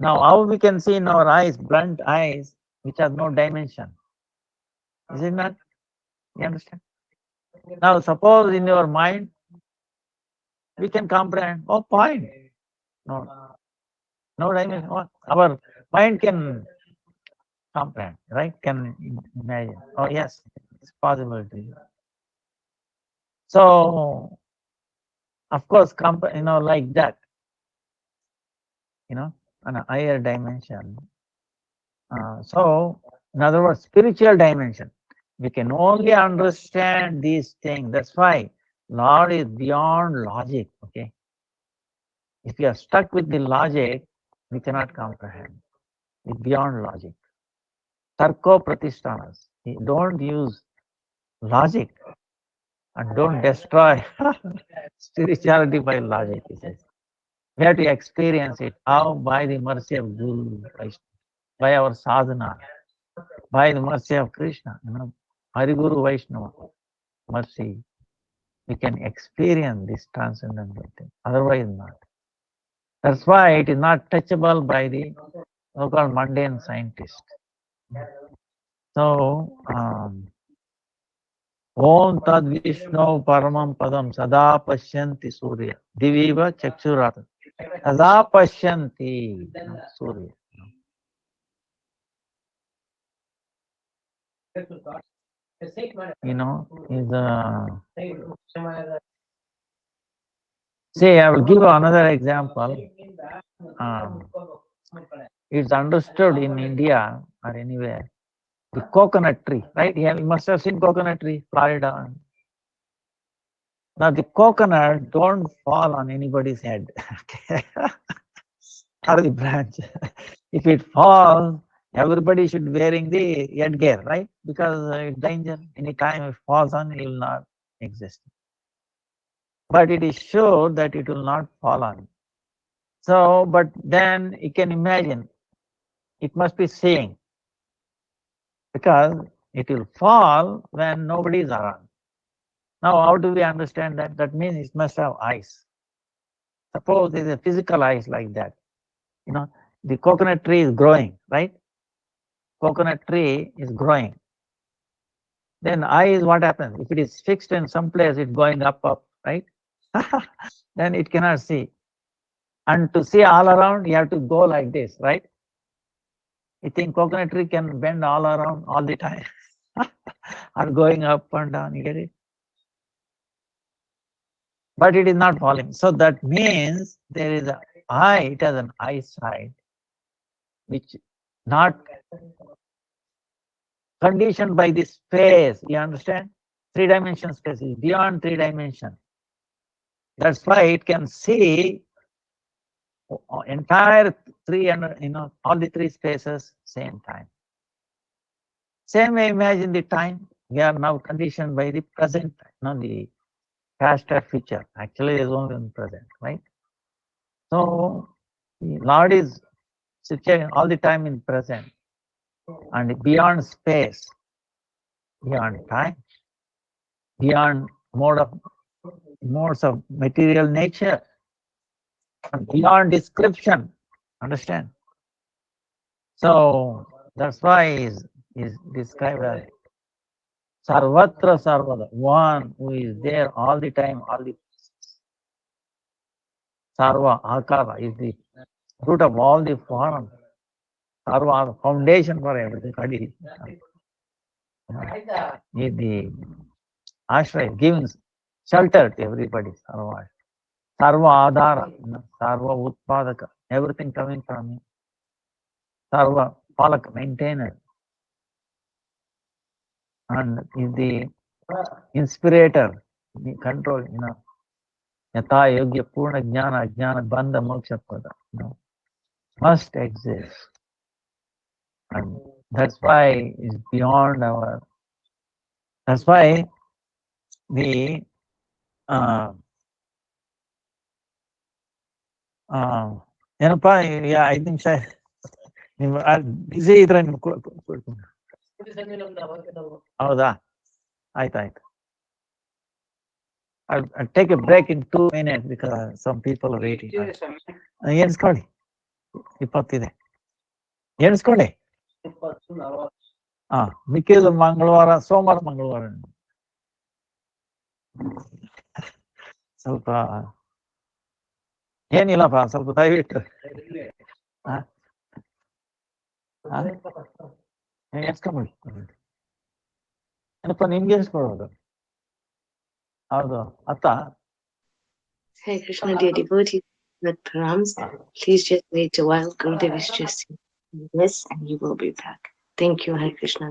Now, how we can see in our eyes, blunt eyes, which have no dimension? Is it not? You understand? Now, suppose in your mind, we can comprehend, oh, point. No, no dimension. Our mind can comprehend, right? Can imagine. Oh, yes, it's possible to you. So, of course, like that, on a higher dimension. So, in other words, spiritual dimension. We can only understand these things. That's why Lord is beyond logic. Okay. If you are stuck with the logic, we cannot comprehend. It's beyond logic. Tarko Pratishtanas. Don't use logic and don't destroy spirituality by logic, he says. We have to experience it. How? By the mercy of Guru, by our sadhana, by the mercy of Krishna, Hari Guru Vaishnava, mercy. We can experience this transcendental thing. Otherwise not. That's why it is not touchable by the so-called mundane scientist. So, Om Tad Vishnu Paramam Padam Sada Pashyanti Surya Diviva Chakshurata Sada Pashyanti Surya. See, I will give another example. It's understood in India or anywhere. The coconut tree, right? You must have seen coconut tree, Florida. Now the coconut don't fall on anybody's head, okay? Or the branch. If it falls, everybody should be wearing the headgear, right? Because it's danger. Any time it falls on, it will not exist. But it is sure that it will not fall on. So, but then you can imagine, it must be seeing, because it will fall when nobody is around. Now, how do we understand that? That means it must have eyes. Suppose there is a physical eyes like that. The coconut tree is growing, right? Coconut tree is growing. Then eye is what happens? If it is fixed in some place, it's going up, right? Then it cannot see. And to see all around, you have to go like this, right? You think coconut tree can bend all around all the time? Or going up and down, you get it? But it is not falling. So that means there is an eye, it has an eyesight, which not conditioned by the space. You understand? 3-dimension space is beyond 3-dimension. That's why it can see entire three and all the three spaces same time. Same way, imagine the time. We are now conditioned by the present, the past or future. Actually, there is only in present, right? So, the Lord is situated all the time in present and beyond space, beyond time, beyond modes of material nature, and beyond description. Understand? So that's why is described as Sarvatra Sarvada, one who is there all the time, all the Sarva, Akara is the root of all the forms. Sarva, foundation for everybody. Is the Ashraya, giving shelter to everybody. Sarva, Sarva Adhara, Sarva Utpadaka, everything coming from him. Sarva Palaka, maintainer, and is the inspirator, the control, Yata Yogya Purna Jnana Jnana Bandha Moksha Pada, must exist. And that's why it's beyond our, that's why the ಏನಪ್ಪಾ ಐದು ನಿಮಿಷ ನೀವು ಬಿಸಿ ಇದ್ರೆ ಹೌದಾ ಆಯ್ತಾಯ್ತು. I'll take a break in 2 minutes because some people are waiting. ಎಣಿಸ್ಕೊಳ್ಳಿ, 20 ಇದೆ, ಎಣಿಸ್ಕೊಳ್ಳಿ. ಮಿಕ್ಕಿದ ಮಂಗಳವಾರ, ಸೋಮವಾರ ಮಂಗಳವಾರ ಸ್ವಲ್ಪ ಏನಿಲ್ಲಪ್ಪ, ಸ್ವಲ್ಪ ದಯವಿಟ್ಟು ಎಣಿಸ್ಕೊಂಬಿಡಿ. ಏನಪ್ಪ ನಿಮ್ಗೆ ಎಣಿಸ್ಕೊಳ್ಳೋದು? ಹೌದು, ಅತ್ತ.
Hare Krishna, dear devotees, with pranams, please just wait a while. Gurudev is just this, and he will be back. Thank you, Hare Krishna.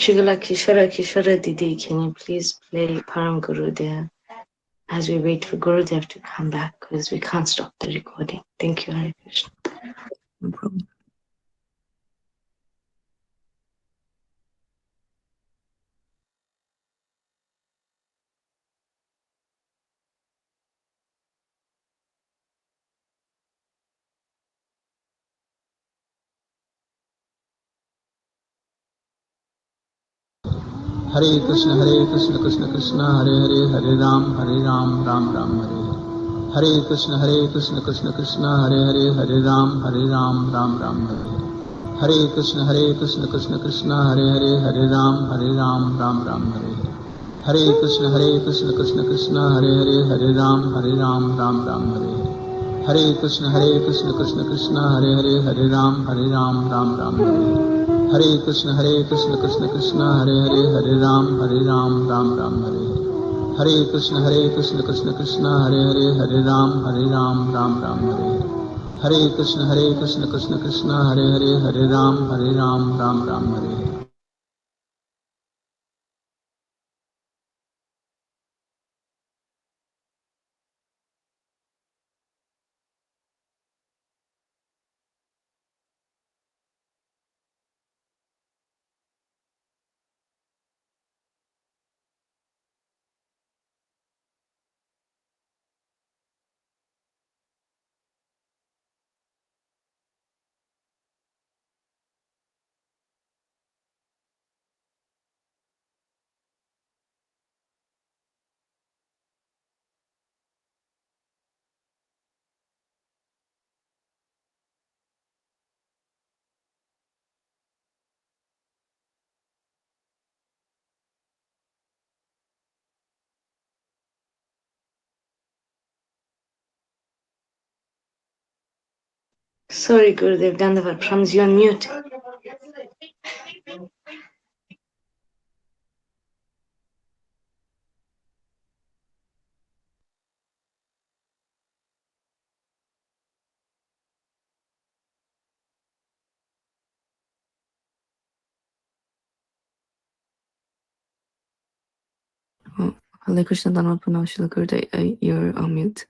Shigala Kishara Didi, can you please play Param Gurudev as we wait for Gurudev to come back, because we can't stop the recording. Thank you, Hare Krishna.
No problem.
Hare Krishna Krishna Krishna Hare Hare, Hare Ram Ram Ram Hare Hare. Krishna Krishna Krishna Hare Hare, Hare Ram Ram Ram Hare Hare. Krishna Krishna Krishna Hare Hare, Hare Ram Ram Hare Hare. Krishna Krishna Krishna Hare Hare, Hare Ram Ram Hare Hare. Krishna Krishna Krishna Hare Hare, Hare Ram Ram Hare Hare. Krishna Krishna Krishna Hare Hare, Hare Ram Ram Hare Hare. Krishna Krishna Krishna Hare Hare, Hare Ram Ram Hare Hare. Krishna Krishna Krishna Hare Hare, Hare Ram Ram Hare.
Sorry, Gurudev, Dandavat. Prams, you on mute.
Hare Krishna Dhamma Pranav Shila Gurudev, you're on mute.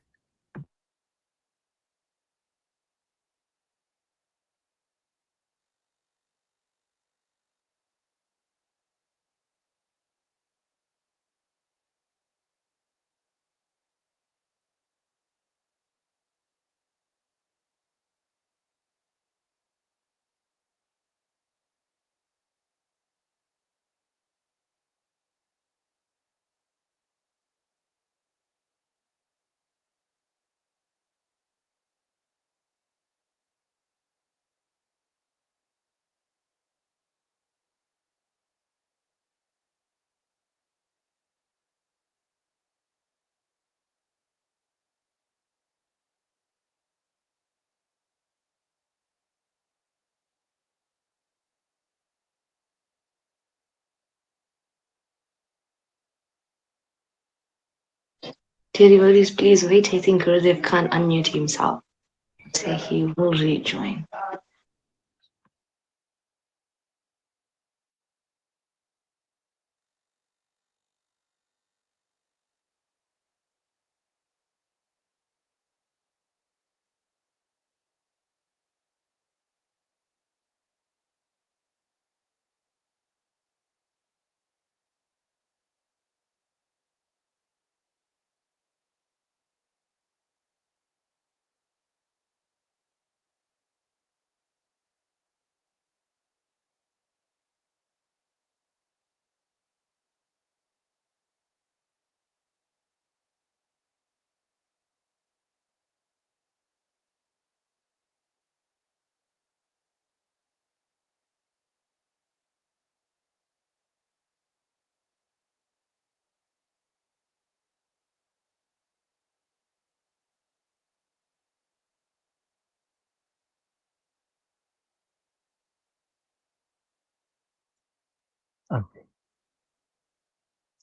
Dear devotees, please wait. I think Gurudev can't unmute himself. So he will rejoin.
Okay.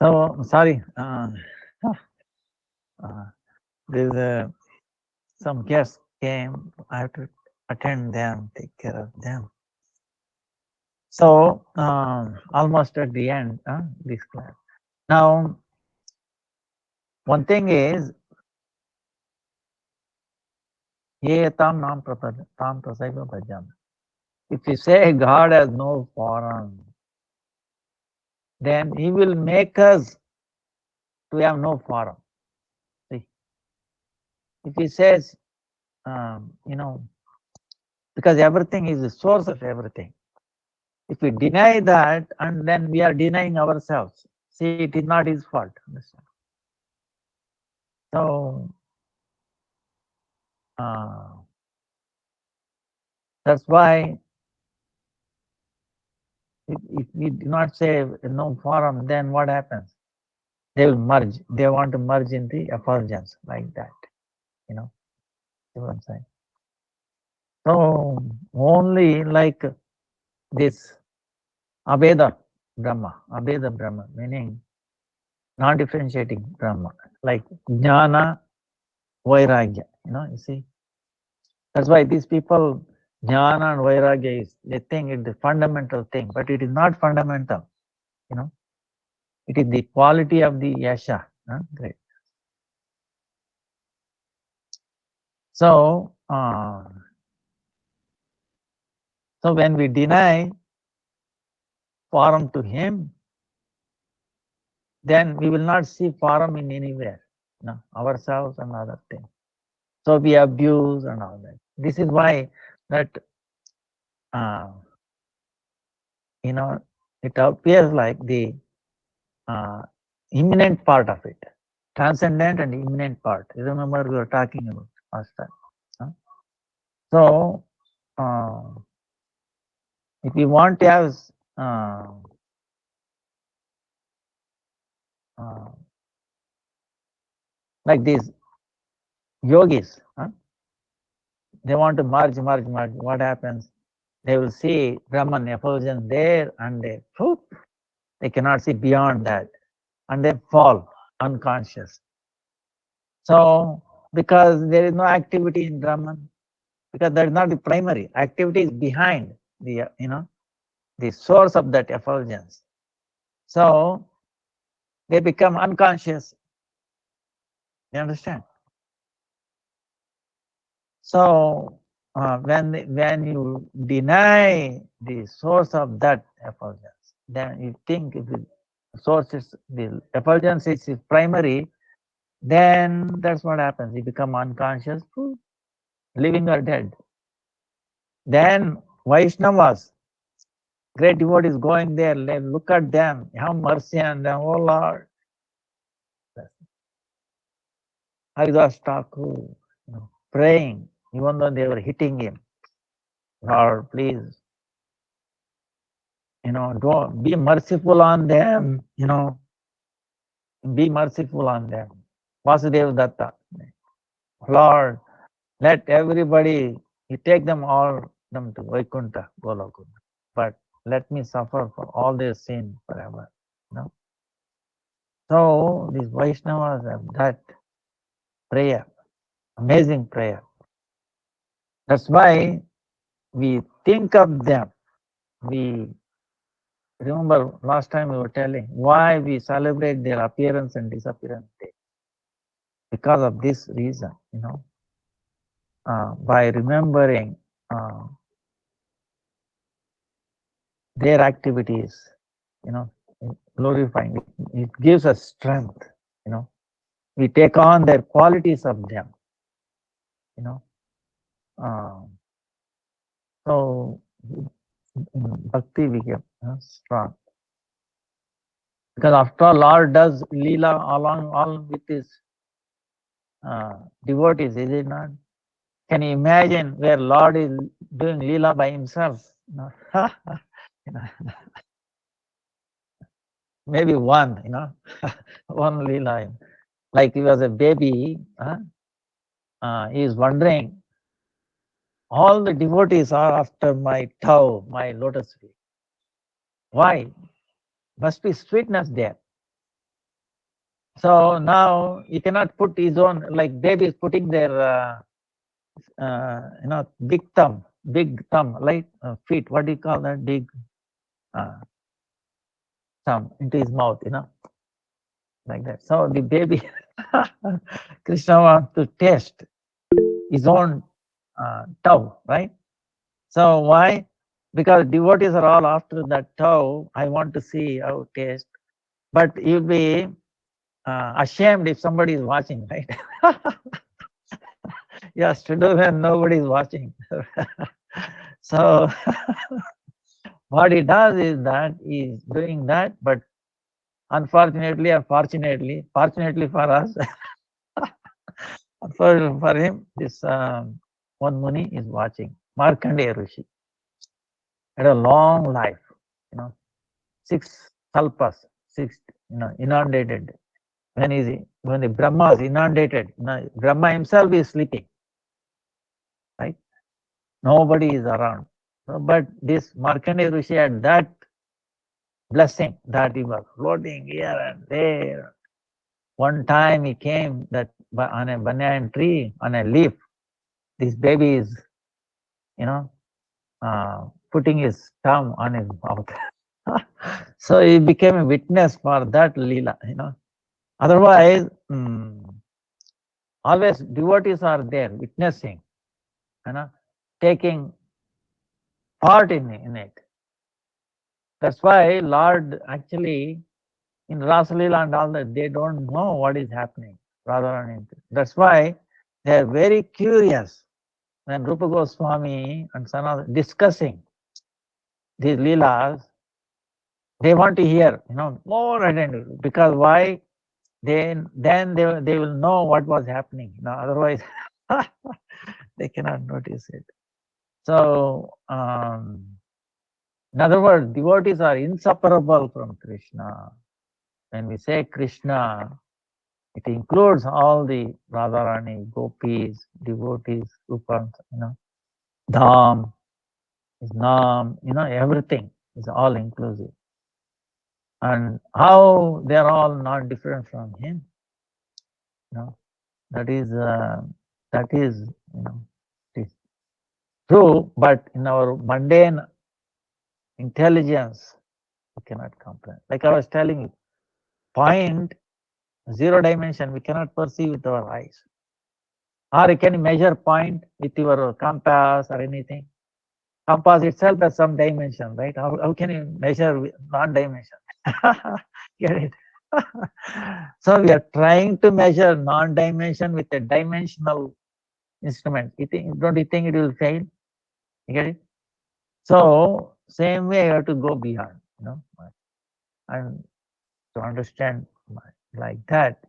So sorry. There's some guests came. I have to attend them, take care of them. So almost at the end, this class. Now, one thing is, ye tam nam tam prasaiva bhajan. If you say God has no form, then He will make us to have no form. See, if He says, because everything is the source of everything. If we deny that, and then we are denying ourselves. See, it is not His fault. Understand? So that's why if we do not say no form, then what happens? They will merge. They want to merge in the effulgence like that. See what I'm saying? So only like this Abheda Brahma, meaning non-differentiating Brahma, like Jnana, Vairagya. You see, that's why these people, Jnana and Vairagya they think it's the fundamental thing, but it is not fundamental. It is the quality of the Yasha. Great. So, so when we deny form to Him, then we will not see form in anywhere, ourselves and other things. So we abuse and all that. This is why that, it appears like the imminent part of it, transcendent and imminent part. You remember we were talking about last time. So, if you want to have like these yogis, they want to merge. What happens? They will see Brahman effulgence there and they cannot see beyond that and they fall unconscious. So, because there is no activity in Brahman, because that is not the primary, activity is behind the, the source of that effulgence. So, they become unconscious. You understand? So, when you deny the source of that effulgence, then you think the source is, the effulgence is primary, then that's what happens. You become unconscious, living or dead. Then Vaishnavas, great devotees going there, look at them, have mercy on them, oh Lord. Haridas Thakur, praying, even though they were hitting him. Lord, please, don't be merciful on them, be merciful on them. Vasudeva Datta, Lord, let everybody, you take them all them to Vaikuntha, Golokunda, but let me suffer for all their sin forever. So these Vaishnavas have that prayer, amazing prayer. That's why we think of them. We remember last time we were telling why we celebrate their appearance and disappearance day. Because of this reason, by remembering their activities, glorifying it gives us strength. We take on their qualities of them. So bhakti became strong. Because after all, Lord does Leela along with his devotees, is it not? Can you imagine where Lord is doing Leela by himself? Maybe one, one Leela. Like he was a baby, he is wondering, all the devotees are after my toe, my lotus feet. Why? Must be sweetness there. So now he cannot put his own, like babies putting their, big thumb, like feet. What do you call that? Big thumb into his mouth, like that. So the baby, Krishna wants to taste his own toe, right? So why? Because devotees are all after that toe. I want to see how it tastes. But you'll be ashamed if somebody is watching, right? Yes, to do when nobody is watching. So what he does is that he is doing that, but unfortunately or fortunately for us, for him, this one Muni is watching. Markandeya Rishi had a long life, 6 kalpas, 6, inundated. When the Brahma is inundated, Brahma himself is sleeping, right? Nobody is around. But this Markandeya Rishi had that blessing that he was floating here and there. One time he came that on a banyan tree, on a leaf, this baby is, putting his thumb on his mouth. So he became a witness for that Leela, Otherwise, always devotees are there witnessing, taking part in it. That's why Lord actually in Rasa Leela and all that, they don't know what is happening. That's why they are very curious when Rupa Goswami and Sanatana discussing these Leelas. They want to hear, more identity. Because why? Then they will know what was happening. Otherwise, they cannot notice it. So, in other words, devotees are inseparable from Krishna. When we say Krishna, It includes all the Radharani, gopis, devotees, Rupa, Dham, Nam, everything is all inclusive. And how they are all not different from him. That is it is true, but in our mundane intelligence, we cannot comprehend. Like I was telling you, point, 0 dimension, we cannot perceive with our eyes. Or you can measure point with your compass or anything. Compass itself has some dimension, right? How can you measure with non-dimension? Get it? So we are trying to measure non-dimension with a dimensional instrument. Don't you think it will fail? You get it? So same way you have to go beyond, and to understand like that.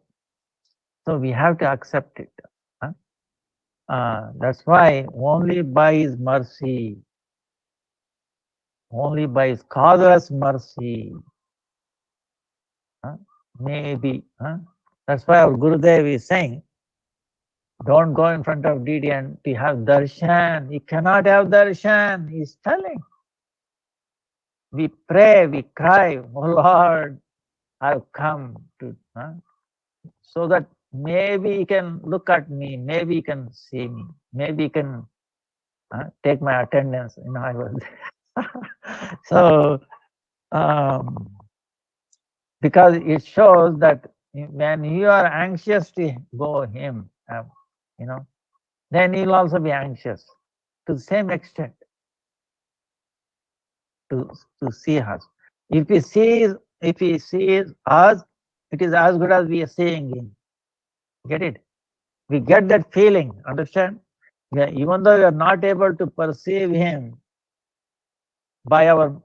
So we have to accept it. That's why only by His mercy, only by His causeless mercy, maybe. That's why our Gurudev is saying, don't go in front of Didi and to have darshan. You cannot have darshan. He's telling. We pray, we cry, oh Lord, I've come to, so that maybe you can look at me, maybe you can see me, maybe you can take my attendance. I was so because it shows that when you are anxious to go him, then he'll also be anxious to the same extent to see us. If he sees us, it is as good as we are seeing him. Get it? We get that feeling, understand? Yeah, even though we are not able to perceive him by our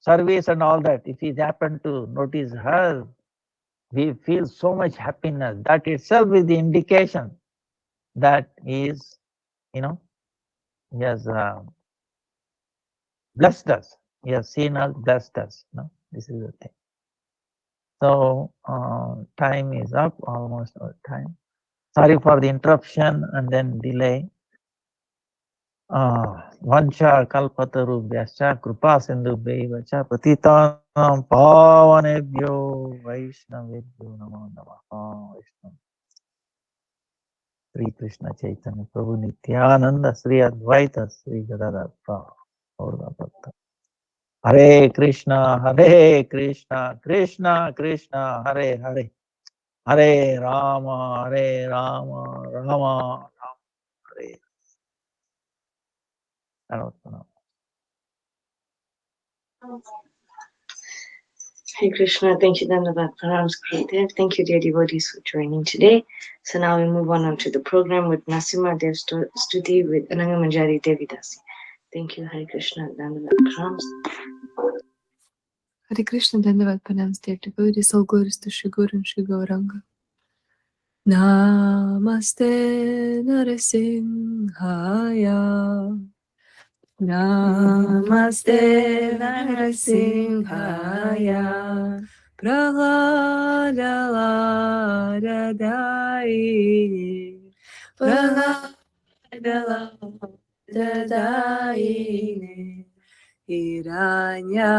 service and all that, if he happen to notice her, we feel so much happiness. That itself is the indication that he is, he has blessed us. He has seen us, blessed us. This is the thing. So time is up, almost our time. Sorry for the interruption and then delay. Vancha kalpatarubhyascha kripa sindhubhyaiva cha patitanam pavanebhyo vaishnavebhyo namo namaha. Vaishnava Sri Krishna Chaitanya Prabhu Nityananda Sri Advaita Sri Gadadhar Gaura Bhakta. Hare Krishna, Krishna Krishna, Hare Hare, Hare Rama, Rama Rama, Hare. I don't know.
Hare Krishna, thank you, Dandavat Pranams Gurudev. Thank you, dear devotees, for joining today. So now we move on to the program with Nasima Dev Stuti with Ananga Manjari Devidasi. Thank you, Hare Krishna, Dandavat Pranams.
Hare Krishna, Dandavat Pranams, dear devotees, all glories to Shri Guru and Shri Gauranga. Namaste Narasimhaya. Namaste Narasimhaya. Prahladaladayini. Prahladaladayini. Hiranya